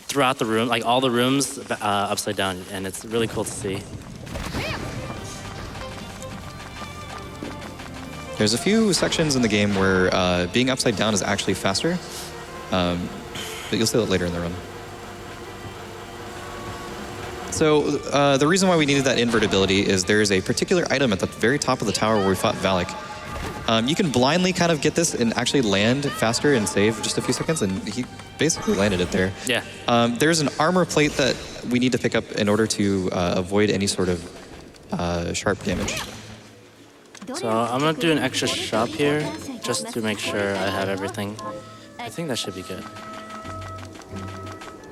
throughout the room, like all the rooms upside down, and it's really cool to see. There's a few sections in the game where being upside down is actually faster, but you'll see that later in the run. So the reason why we needed that invertibility is there's a particular item at the very top of the tower where we fought Valak. You can blindly kind of get this and actually land faster and save just a few seconds, and he basically landed it there. Yeah. There's an armor plate that we need to pick up in order to avoid any sort of sharp damage. So I'm gonna do an extra shop here just to make sure I have everything. I think that should be good.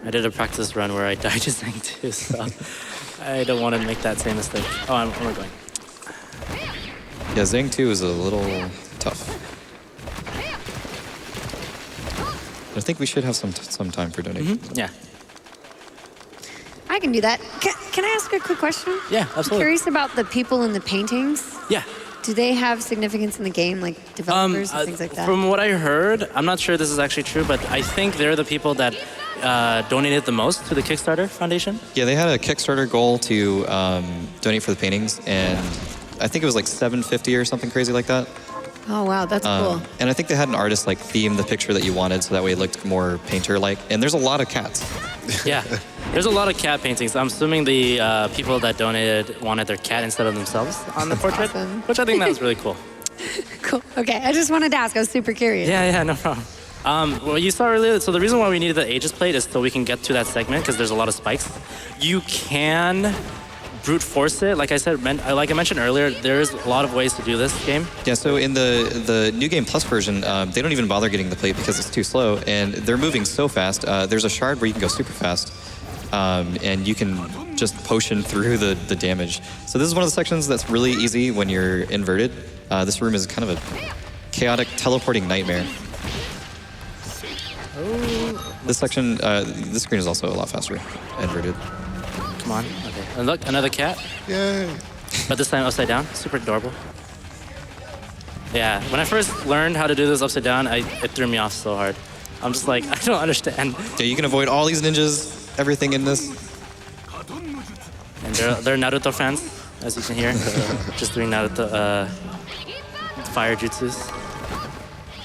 I did a practice run where I died to Zang too, so I don't want to make that same mistake. Oh, I'm going. Yeah, Zang 2 is a little tough. I think we should have some time for donation. Mm-hmm. Yeah. I can do that. Can I ask a quick question? Yeah, absolutely. I'm curious about the people in the paintings. Yeah. Do they have significance in the game, like developers and things like that? From what I heard, I'm not sure this is actually true, but I think they're the people that donated the most to the Kickstarter Foundation. Yeah, they had a Kickstarter goal to donate for the paintings, and I think it was like $750 or something crazy like that. Oh, wow, that's cool. And I think they had an artist like theme the picture that you wanted, so that way it looked more painter-like. And there's a lot of cats. Yeah, there's a lot of cat paintings. I'm assuming the people that donated wanted their cat instead of themselves on the portrait, Awesome. which I think that was really cool. Cool. Okay, I just wanted to ask. I was super curious. Yeah, no problem. Well, you saw earlier, so the reason why we needed the Aegis plate is so we can get to that segment, because there's a lot of spikes. You can brute force it. Like I said, like I mentioned earlier, there's a lot of ways to do this game. Yeah, so in the New Game Plus version, they don't even bother getting the plate because it's too slow, and they're moving so fast. There's a shard where you can go super fast, and you can just potion through the damage. So this is one of the sections that's really easy when you're inverted. This room is kind of a chaotic teleporting nightmare. This section, this screen is also a lot faster, inverted. Come on. Okay. And look, another cat. Yay. But this time upside down. Super adorable. Yeah, when I first learned how to do this upside down, it threw me off so hard. I'm just like, I don't understand. Yeah, you can avoid all these ninjas, everything in this. And they're Naruto fans, as you can hear. Just doing Naruto fire jutsus.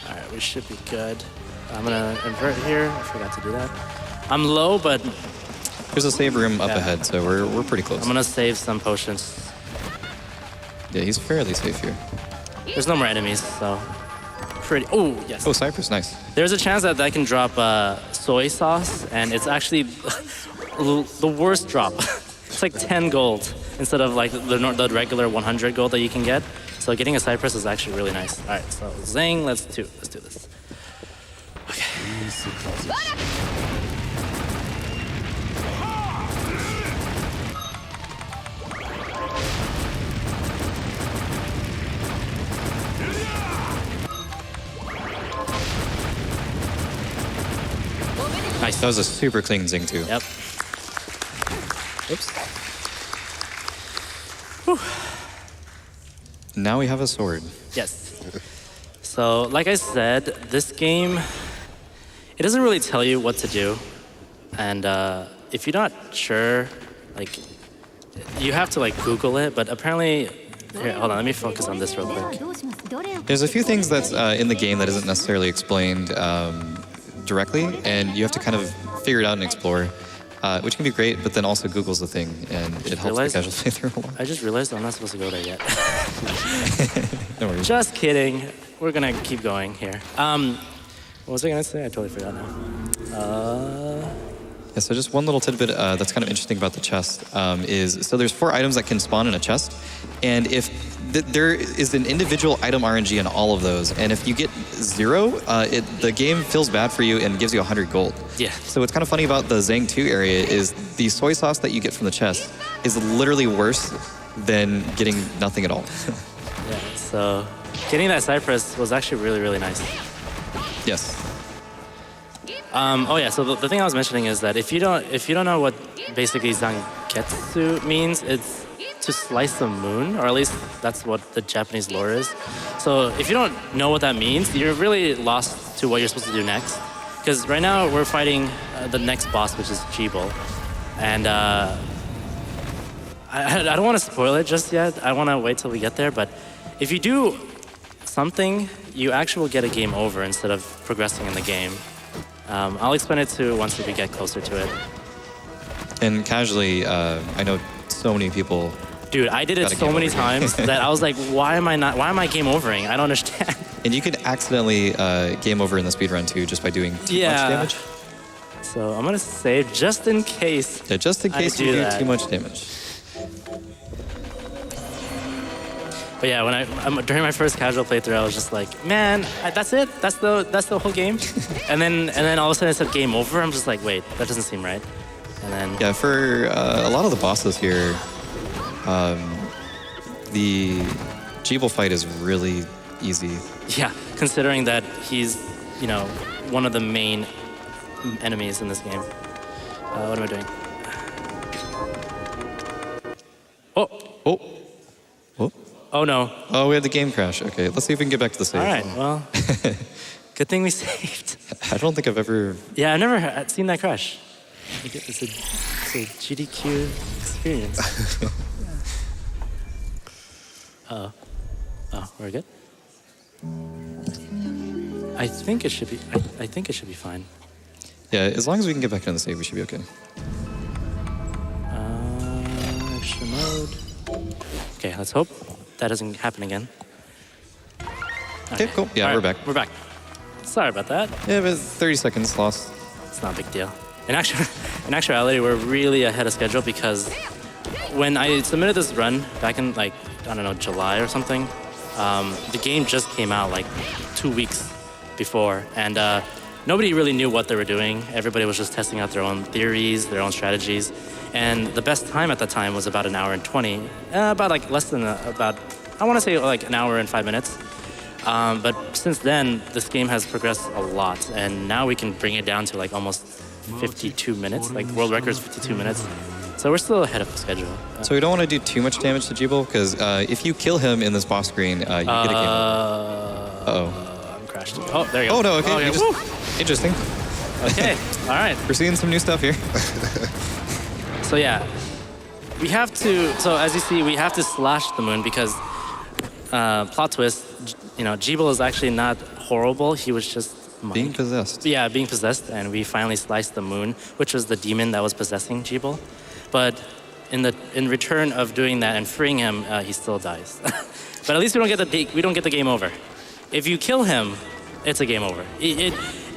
All right, we should be good. I'm gonna invert here. I forgot to do that. I'm low, but There's a save room up ahead, so we're pretty close. I'm gonna save some potions. Yeah, he's fairly safe here. There's no more enemies, so pretty. Oh yes. Oh, Cypress, nice. There's a chance that I can drop soy sauce, and it's actually the worst drop. It's like 10 gold instead of like the regular 100 gold that you can get. So getting a Cypress is actually really nice. All right, so Zang, let's do this. Okay. Nice. That was a super clean Zing too. Yep. Oops. Whew. Now we have a sword. Yes. So, like I said, this game, it doesn't really tell you what to do. And if you're not sure, like, you have to like Google it, but apparently, here, hold on, let me focus on this real quick. There's a few things that's in the game that isn't necessarily explained directly, and you have to kind of figure it out and explore. which can be great, but then also Google's the thing, and it helps the casual playthrough a lot. I just realized I'm not supposed to go there yet. No worries. Just kidding. We're gonna keep going here. What was I gonna say? I totally forgot now. Yeah, so just one little tidbit that's kind of interesting about the chest is, so there's 4 items that can spawn in a chest, and if there is an individual item RNG in all of those, and if you get 0, the game feels bad for you and gives you 100 gold. Yeah. So what's kind of funny about the Zang 2 area is the soy sauce that you get from the chest is literally worse than getting nothing at all. Yeah, so getting that cypress was actually really, really nice. Yes. Oh yeah, so the thing I was mentioning is that if you don't know what basically Zangetsu means, it's to slice the moon, or at least that's what the Japanese lore is. So if you don't know what that means, you're really lost to what you're supposed to do next. Because right now we're fighting the next boss, which is Jibol. And I don't want to spoil it just yet. I want to wait till we get there. But if you do something, you actually will get a game over instead of progressing in the game. I'll explain it to once we get closer to it. And casually, I know so many people. Dude, I did it so many times that I was like, why am I game overing? I don't understand. And you can accidentally game over in the speedrun too, just by doing too much damage. So I'm gonna save just in case. Yeah, just in case you do too much damage. But yeah, during my first casual playthrough, I was just like, man, that's it. That's the whole game. and then all of a sudden it said game over. I'm just like, wait, that doesn't seem right. And then yeah, for a lot of the bosses here, the Jibol fight is really easy. Yeah, considering that he's one of the main enemies in this game. What am I doing? Oh. Oh no. Oh, we had the game crash. Okay, let's see if we can get back to the save. All right, well, good thing we saved. I don't think I've ever... Yeah, I've never seen that crash. It's a GDQ experience. Oh, we're good? I think it should be fine. Yeah, as long as we can get back into the save, we should be okay. Extra mode. Okay, let's hope that doesn't happen again. Okay, cool. Yeah, we're back. We're back. Sorry about that. Yeah, but 30 seconds lost. It's not a big deal. In actuality, we're really ahead of schedule because when I submitted this run back in July or something, the game just came out 2 weeks before, and nobody really knew what they were doing. Everybody was just testing out their own theories, their own strategies. And the best time at the time was about 1 hour and 20, I want to say an hour and 5 minutes. But since then, this game has progressed a lot, and now we can bring it down to almost 52 minutes, world record's 52 minutes. So we're still ahead of schedule. So we don't want to do too much damage to Jibol, because if you kill him in this boss screen, you get a game over. Uh-oh. I'm crashed. Oh, there you go. Oh, no, okay. Interesting. Okay, all right. We're seeing some new stuff here. So yeah, we have to, so as you see, we have to slash the moon because, plot twist, Jibol is actually not horrible. He was just being possessed. Yeah, being possessed, and we finally sliced the moon, which was the demon that was possessing Jibol. But in return of doing that and freeing him, he still dies. But at least we don't get the game over. If you kill him, it's a game over.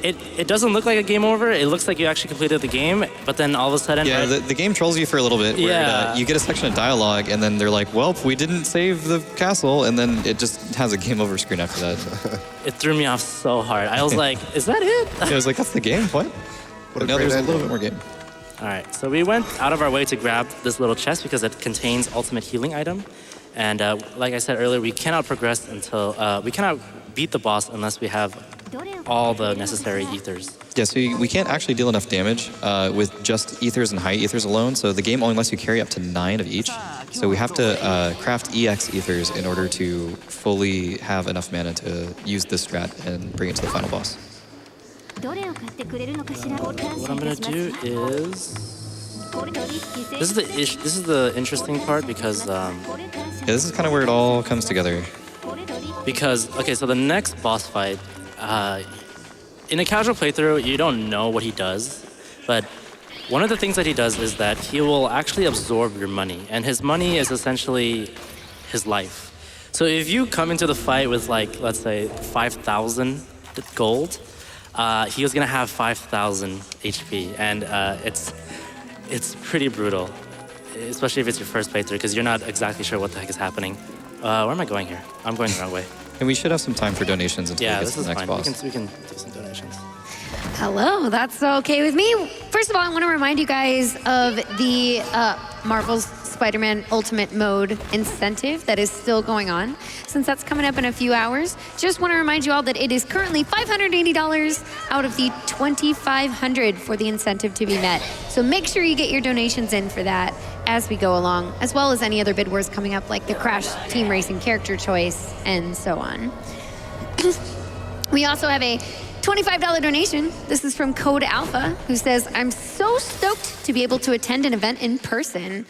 It doesn't look like a game over. It looks like you actually completed the game, but then all of a sudden... Yeah, the game trolls you for a little bit. Where you get a section of dialogue, and then they're like, well, we didn't save the castle, and then it just has a game over screen after that. It threw me off so hard. I was like, is that it? I was like, that's the game? What? But now there's a little bit more game. All right, so we went out of our way to grab this little chest because it contains ultimate healing item. And like I said earlier, we cannot progress until... we cannot beat the boss unless we have all the necessary ethers. Yeah, so we can't actually deal enough damage with just ethers and high ethers alone. So the game only lets you carry up to 9 of each. So we have to craft EX ethers in order to fully have enough mana to use this strat and bring it to the final boss. What I'm gonna do is... This is the interesting part because... yeah, this is kind of where it all comes together. Because, okay, so the next boss fight, in a casual playthrough, you don't know what he does, but one of the things that he does is that he will actually absorb your money, and his money is essentially his life. So if you come into the fight with like, let's say 5,000 gold, he was gonna have 5,000 HP, and it's pretty brutal, especially if it's your first playthrough, because you're not exactly sure what the heck is happening. Where am I going here? I'm going the wrong way. And we should have some time for donations until we get this to is the next fine. boss. We can do some donations. Hello, that's okay with me. First of all, I want to remind you guys of the Marvel's Spider-Man Ultimate Mode incentive that is still going on. Since that's coming up in a few hours, just want to remind you all that it is currently $580 out of the $2,500 for the incentive to be met. So make sure you get your donations in for that as we go along, as well as any other bid wars coming up, like the Crash Team Racing character choice and so on. We also have a $25 donation. This is from Code Alpha, who says, I'm so stoked to be able to attend an event in person.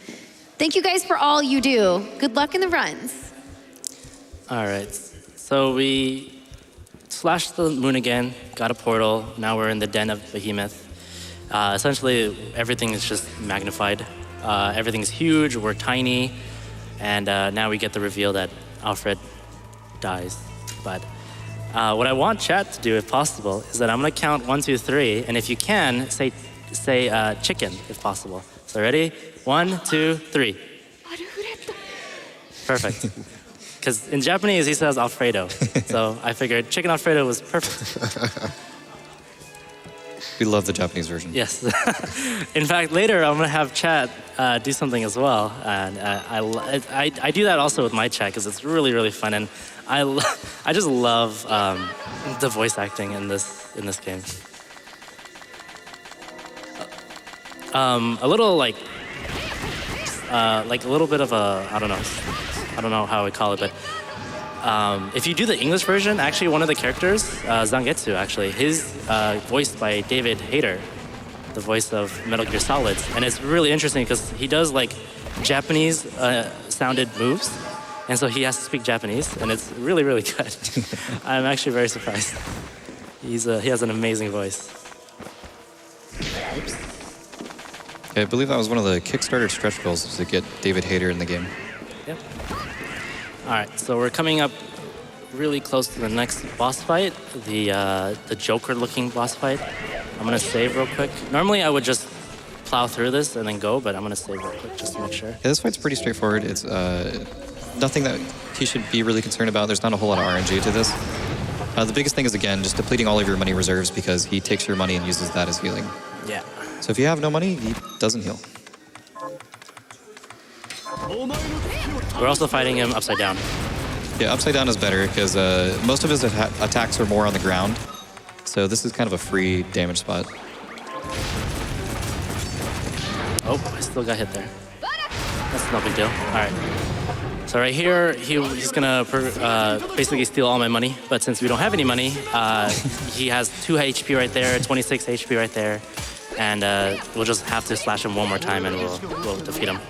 Thank you guys for all you do. Good luck in the runs. All right, so we slashed the moon again, got a portal. Now we're in the den of Behemoth. Essentially, everything is just magnified. Everything's huge, we're tiny, and now we get the reveal that Alfred dies. But what I want chat to do, if possible, is that I'm gonna count 1, 2, 3, and if you can, say chicken, if possible. So ready? 1, 2, 3. Perfect. Because in Japanese, he says Alfredo. So I figured chicken Alfredo was perfect. We love the Japanese version. Yes. In fact, later I'm gonna have chat do something as well, and I do that also with my chat because it's really, really fun, and I just love the voice acting in this game. A little like a little bit of a I don't know how I call it, but if you do the English version, actually one of the characters, Zangetsu, actually, he's voiced by David Hayter, the voice of Metal Gear Solid, and it's really interesting because he does like Japanese sounded moves, and so he has to speak Japanese, and it's really, really good. I'm actually very surprised. He has an amazing voice. Oops. I believe that was one of the Kickstarter stretch goals, was to get David Hayter in the game. Yep. All right, so we're coming up really close to the next boss fight, the Joker-looking boss fight. I'm gonna save real quick. Normally I would just plow through this and then go, but I'm gonna save real quick just to make sure. Yeah, this fight's pretty straightforward. It's nothing that he should be really concerned about. There's not a whole lot of RNG to this. The biggest thing is, again, just depleting all of your money reserves because he takes your money and uses that as healing. Yeah. So if you have no money, he doesn't heal. We're also fighting him upside down. Yeah, upside down is better because most of his attacks are more on the ground. So this is kind of a free damage spot. Oh, I still got hit there. That's no big deal. All right. So right here, he's gonna basically steal all my money. But since we don't have any money, he has 2 HP right there, 26 HP right there. And we'll just have to slash him one more time and we'll defeat him.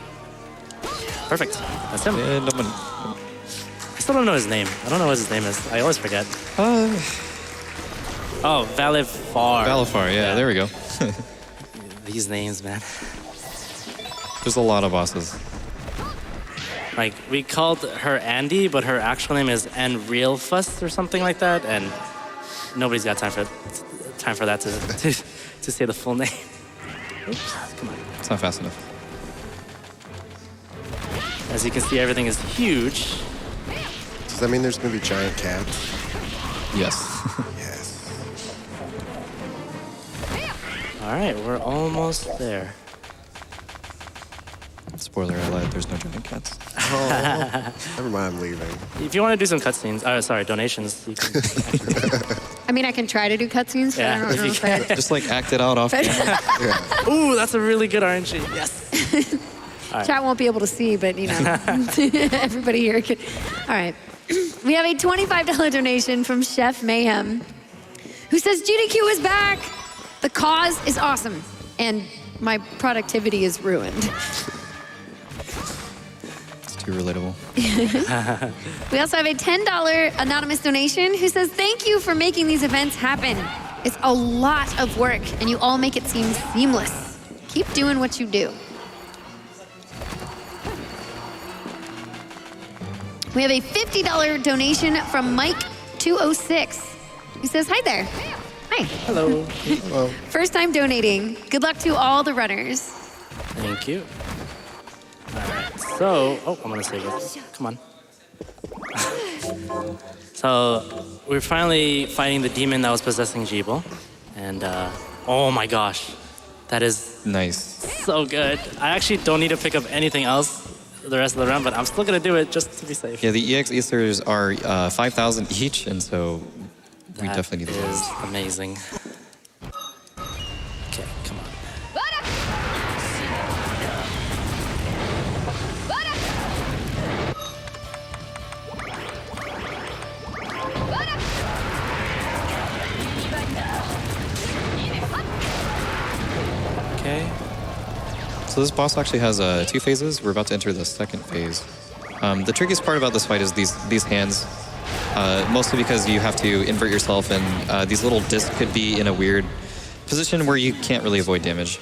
Perfect. That's him. Yeah, no money. I still don't know his name. I don't know what his name is. I always forget. Oh, Valifar. Valifar, yeah, there we go. These names, man. There's a lot of bosses. Like, we called her Andy, but her actual name is Enrealfuss or something like that, and nobody's got time for that to say the full name. Oops, come on. It's not fast enough. As you can see, everything is huge. Does that mean there's going to be giant cats? Yes. Yes. All right, we're almost there. Spoiler, I lied. There's no giant cats. Oh, never mind, I'm leaving. If you want to do some cutscenes, donations, you can I mean, I can try to do cutscenes, but Yeah, I don't if know you if can. I... Just like act it out off camera. Ooh, that's a really good RNG. Yes. Chat won't be able to see, but you know, everybody here can. All right. We have a $25 donation from Chef Mayhem, who says GDQ is back. The cause is awesome, and my productivity is ruined. It's too relatable. We also have a $10 anonymous donation who says, thank you for making these events happen. It's a lot of work, and you all make it seem seamless. Keep doing what you do. We have a $50 donation from Mike206. He says, hi there. Hi. Hello. Hello. First time donating. Good luck to all the runners. Thank you. All right. So, I'm gonna save it. Come on. So, we're finally fighting the demon that was possessing Jeeble. And, oh my gosh. That is Nice. so good. I actually don't need to pick up anything else the rest of the run, but I'm still gonna do it just to be safe. Yeah, the EX Ethers are 5,000 each, and so we definitely need That those. is amazing. Okay, come on. Okay. So this boss actually has 2 phases. We're about to enter the second phase. The trickiest part about this fight is these hands, mostly because you have to invert yourself, and these little discs could be in a weird position where you can't really avoid damage.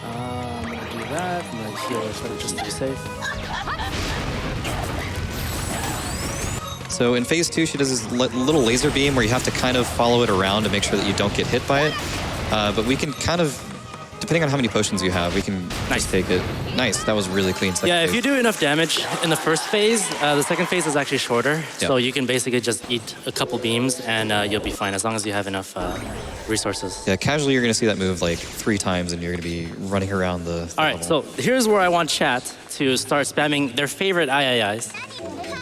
I'm gonna do that. I'm gonna heal her just to be safe. So in phase 2, she does this little laser beam where you have to kind of follow it around to make sure that you don't get hit by it. But we can kind of, depending on how many potions you have, we can just take it. Nice, that was really clean. Yeah, if you do enough damage in the first phase, the second phase is actually shorter. Yeah. So you can basically just eat a couple beams and you'll be fine as long as you have enough resources. Yeah, casually you're going to see that move like 3 times and you're going to be running around the All right, level. so here's where I want chat to start spamming their favorite IIIs,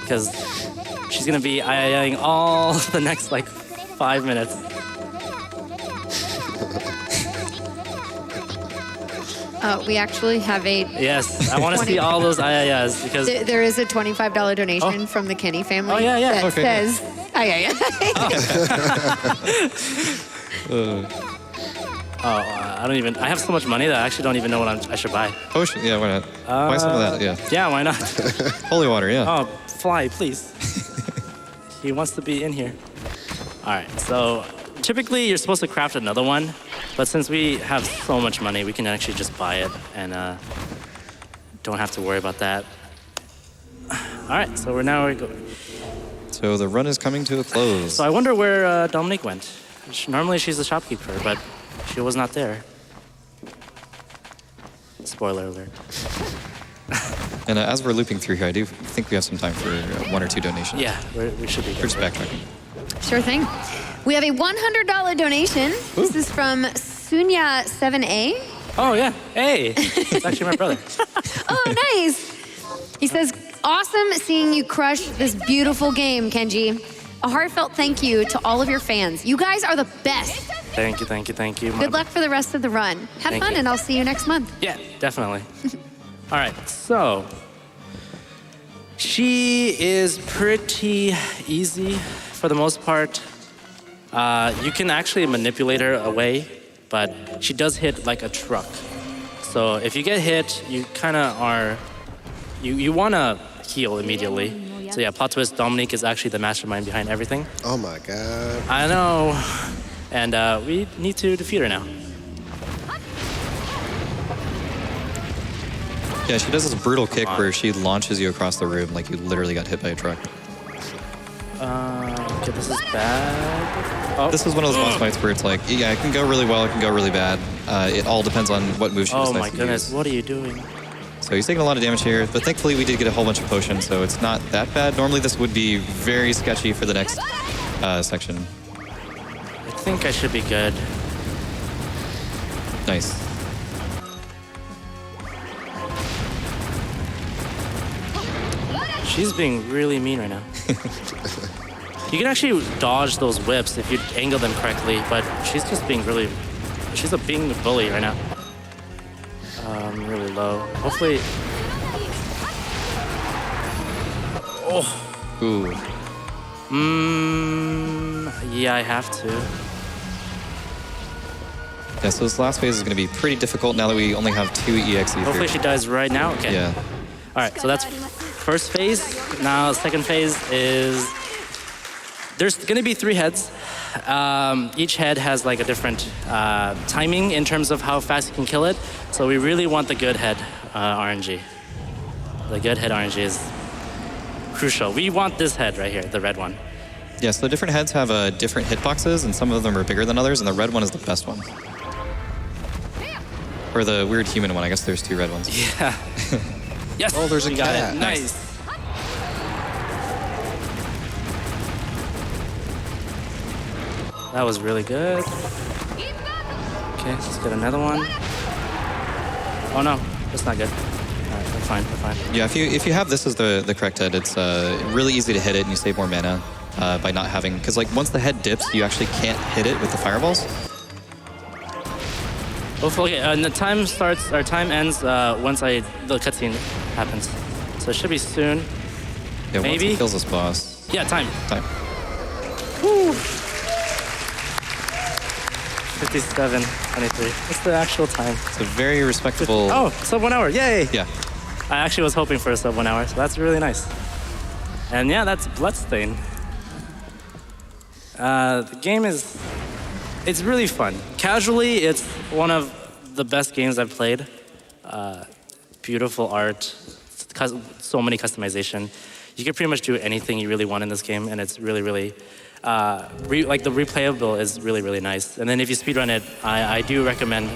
because she's gonna be IIIing all the next like 5 minutes. We actually have a... Yes, I want to see all those IIIs because There is a $25 donation from the Kenhie family. Oh, yeah, yeah. That Okay. says... I don't even. I have so much money that I actually don't even know what I should buy. Potion, yeah, why not? Buy some of that, yeah. Yeah, why not? Holy water, yeah. Oh, fly, please. He wants to be in here. All right, so typically you're supposed to craft another one, but since we have so much money, we can actually just buy it and don't have to worry about that. All right, so we're going. So the run is coming to a close. So I wonder where Dominique went. Normally she's the shopkeeper, but she was not there. Spoiler alert. And as we're looping through here, I do think we have some time for 1 or 2 donations. Yeah, we should be We're good. just backtracking. Sure thing. We have a $100 donation. This is from Sunya7A. Oh, yeah. Hey, it's actually my brother. Oh, nice. He says, awesome seeing you crush this beautiful game, Kenji. A heartfelt thank you to all of your fans. You guys are the best. Thank you. Good luck for the rest of the run. Have Thank fun, you. and I'll see you next month. Yeah, definitely. All right, so she is pretty easy for the most part. You can actually manipulate her away, but she does hit like a truck. So if you get hit, you kind of are, you want to heal immediately. So yeah, plot twist, Dominique is actually the mastermind behind everything. Oh my god. I know. And we need to defeat her now. Yeah, she does this brutal kick where she launches you across the room like you literally got hit by a truck. Okay, this is bad. Oh. This is one of those boss fights where it's like, yeah, it can go really well, it can go really bad. It all depends on what move she Oh decides my to goodness, use. what are you doing? So he's taking a lot of damage here, but thankfully we did get a whole bunch of potions, so it's not that bad. Normally this would be very sketchy for the next section. I think I should be good. Nice. She's being really mean right now. You can actually dodge those whips if you angle them correctly, but she's just being really... She's being a bully right now. Really low. Hopefully... Oh. Ooh. Yeah, I have to. Yeah, so this last phase is going to be pretty difficult now that we only have 2 EXEs Hopefully here. she dies right now. Okay. Yeah. All right, so that's first phase. Now, second phase is... There's going to be 3 heads. each head has like a different timing in terms of how fast you can kill it. So we really want the good head RNG. The good head RNG is crucial. We want this head right here, the red one. Yeah, so the different heads have different hitboxes, and some of them are bigger than others, and the red one is the best one. Or the weird human one. I guess there's 2 red ones. Yeah. Yes. Oh, there's a got cat. it. Nice. That was really good. Okay, let's get another one. Oh no, that's not good. All right, we're fine. We're fine. Yeah, if you have this as the correct head, it's really easy to hit it, and you save more mana by not having, because like once the head dips, you actually can't hit it with the fireballs. Okay, and the time starts. Our time ends once the cutscene happens, so it should be soon. Yeah, Maybe. once he kills this boss. Yeah, time. Time. Woo. 57:23. What's the actual time? It's a very respectable. Oh, sub 1 hour! Yay! Yeah. I actually was hoping for a sub 1 hour, so that's really nice. And yeah, that's Bloodstained. The game it's really fun. Casually, it's one of the best games I've played. Beautiful art, so many customization. You can pretty much do anything you really want in this game, and it's really, really, like the replayable is really, really nice. And then if you speedrun it, I do recommend.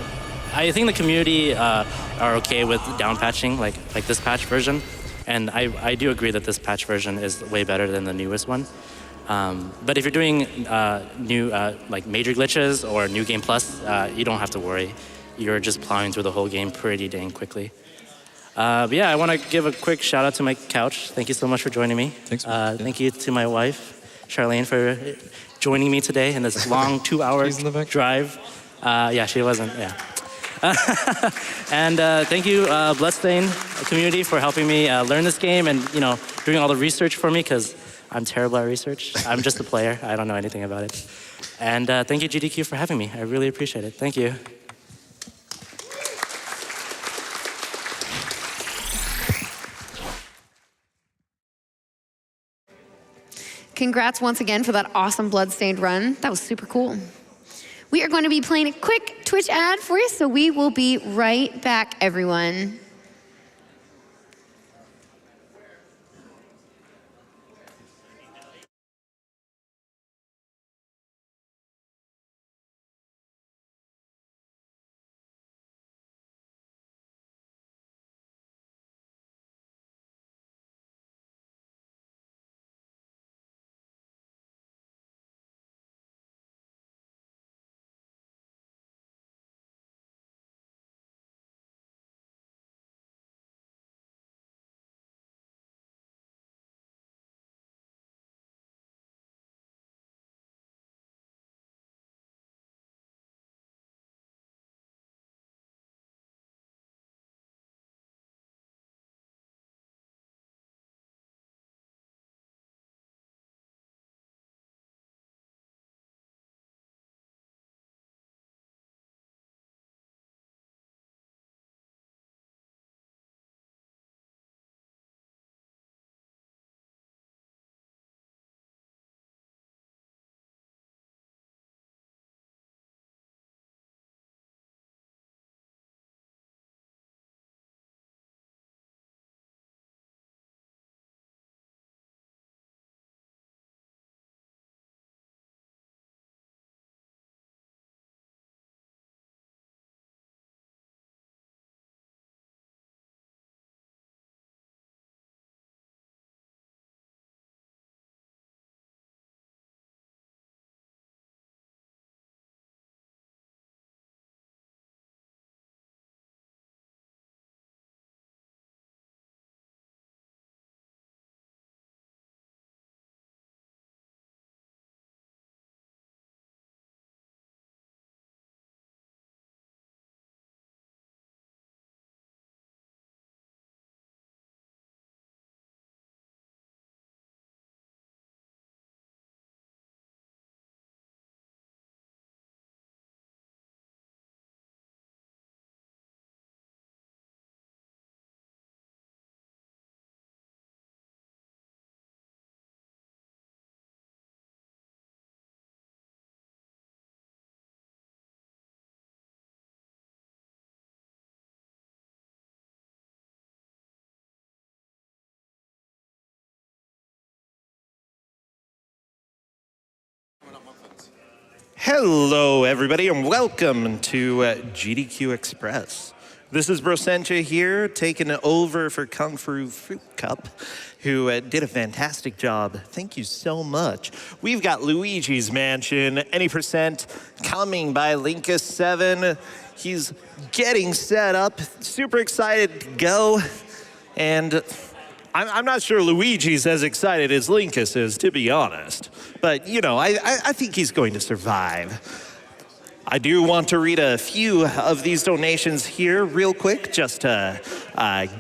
I think the community are okay with down patching, like this patch version, and I do agree that this patch version is way better than the newest one. But if you're doing new like major glitches or New Game Plus, you don't have to worry. You're just plowing through the whole game pretty dang quickly. But yeah, I want to give a quick shout out to my couch. Thank you so much for joining me. Thanks. Thank you to my wife, Charlene, for joining me today in this long 2-hour drive. Yeah, she wasn't. Yeah. And thank you, Bloodstained community, for helping me learn this game and doing all the research for me, because I'm terrible at research. I'm just a player. I don't know anything about it. And thank you, GDQ, for having me. I really appreciate it. Thank you. Congrats once again for that awesome Bloodstained run. That was super cool. We are going to be playing a quick Twitch ad for you, so we will be right back, everyone. Hello, everybody, and welcome to GDQ Express. This is Brosencha here, taking over for KungFuFruitCup, who did a fantastic job. Thank you so much. We've got Luigi's Mansion, any percent, coming by Linkus7. He's getting set up, super excited to go, and I'm not sure Luigi's as excited as Linkus is, to be honest. But, you know, I think he's going to survive. I do want to read a few of these donations here real quick, just to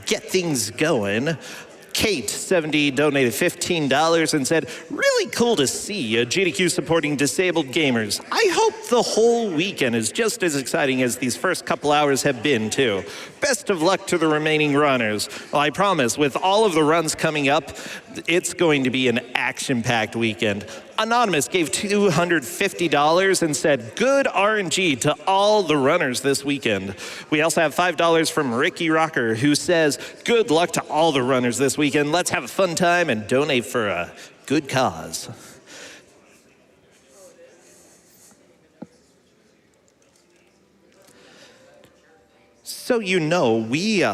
get things going. Kate70 donated $15 and said, really cool to see GDQ supporting disabled gamers. I hope the whole weekend is just as exciting as these first couple hours have been, too. Best of luck to the remaining runners. Well, I promise, with all of the runs coming up, it's going to be an action-packed weekend. Anonymous gave $250 and said, good RNG to all the runners this weekend. We also have $5 from Ricky Rocker, who says, good luck to all the runners this weekend. Let's have a fun time and donate for a good cause. So you know, we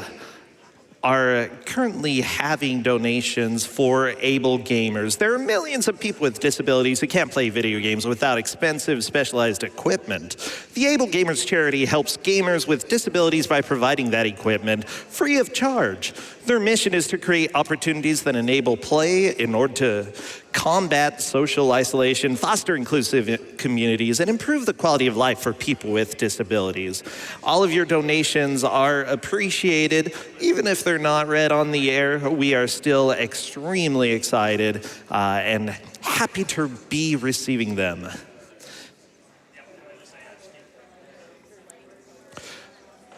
are currently having donations for able gamers. There are millions of people with disabilities who can't play video games without expensive, specialized equipment. The Able Gamers charity helps gamers with disabilities by providing that equipment free of charge. Their mission is to create opportunities that enable play in order to combat social isolation, foster inclusive communities, and improve the quality of life for people with disabilities. All of your donations are appreciated. Even if they're not read on the air, we are still extremely excited and happy to be receiving them.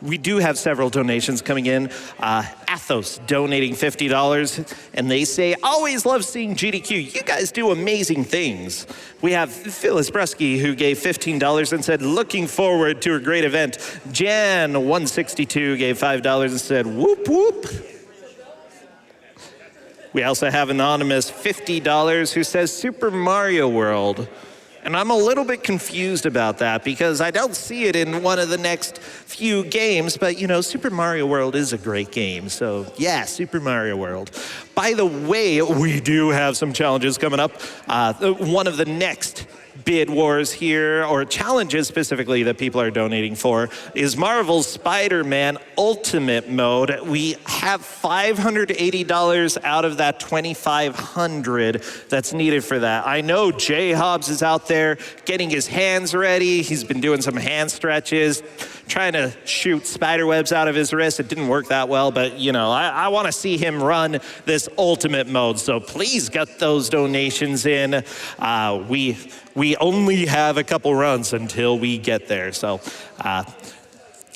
We do have several donations coming in. Athos donating $50, and they say, always love seeing GDQ. You guys do amazing things. We have Phyllis Brusky, who gave $15 and said, looking forward to a great event. Jan162 gave $5 and said, whoop, whoop. We also have Anonymous, $50, who says, Super Mario World. And I'm a little bit confused about that because I don't see it in one of the next few games, but you know, Super Mario World is a great game. So yeah, Super Mario World. By the way, we do have some challenges coming up. One of the next bid wars here, or challenges specifically that people are donating for, is Marvel's Spider-Man Ultimate Mode. We have $580 out of that $2,500 that's needed for that. I know Jay Hobbs is out there getting his hands ready. He's been doing some hand stretches, trying to shoot spider webs out of his wrist. It didn't work that well, but you know, I want to see him run this Ultimate Mode. So please get those donations in. We only have a couple runs until we get there, so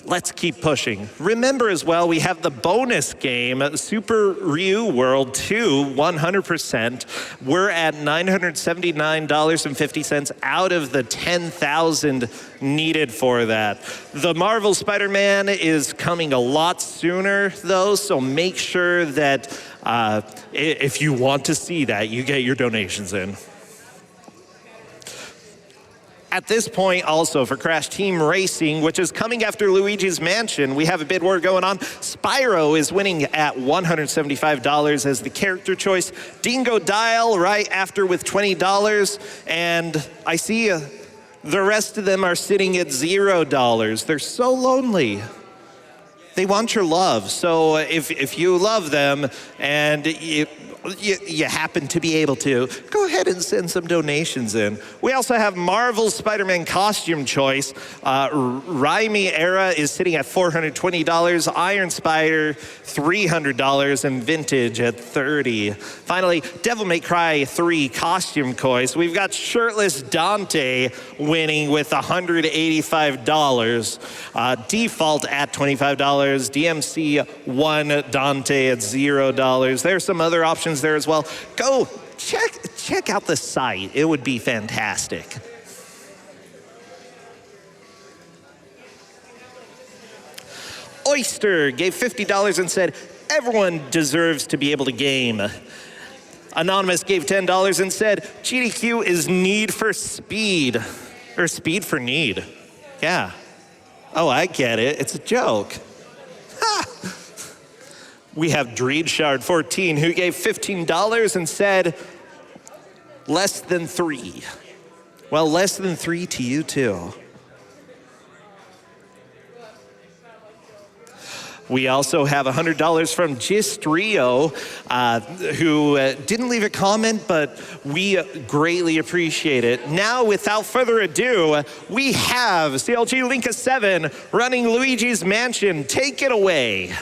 let's keep pushing. Remember as well, we have the bonus game, Super Ryu World 2, 100%. We're at $979.50 out of the $10,000 needed for that. The Marvel Spider-Man is coming a lot sooner, though, so make sure that if you want to see that, you get your donations in. At this point, also, for Crash Team Racing, which is coming after Luigi's Mansion, we have a bid war going on. Spyro is winning at $175 as the character choice. Dingo Dial right after with $20. And I see the rest of them are sitting at $0. They're so lonely. They want your love. So if you love them and you happen to be able to, go ahead and send some donations in. We also have Marvel's Spider-Man costume choice. Raimi Era is sitting at $420, Iron Spider $300, and Vintage at $30. Finally, Devil May Cry 3 costume choice. We've got Shirtless Dante winning with $185. Default at $25, DMC 1 Dante at $0. There's some other options there as well. Go check out the site. It would be fantastic. Oyster gave $50 and said, everyone deserves to be able to game. Anonymous gave $10 and said, GDQ is Need for Speed. Or speed for need. Yeah. Oh, I get it. It's a joke. Ha! We have DreedShard14 who gave $15 and said, less than 3. Well, less than 3 to you too. We also have $100 from Gistrio, who didn't leave a comment, but we greatly appreciate it. Now, without further ado, we have CLG Linka 7 running Luigi's Mansion. Take it away.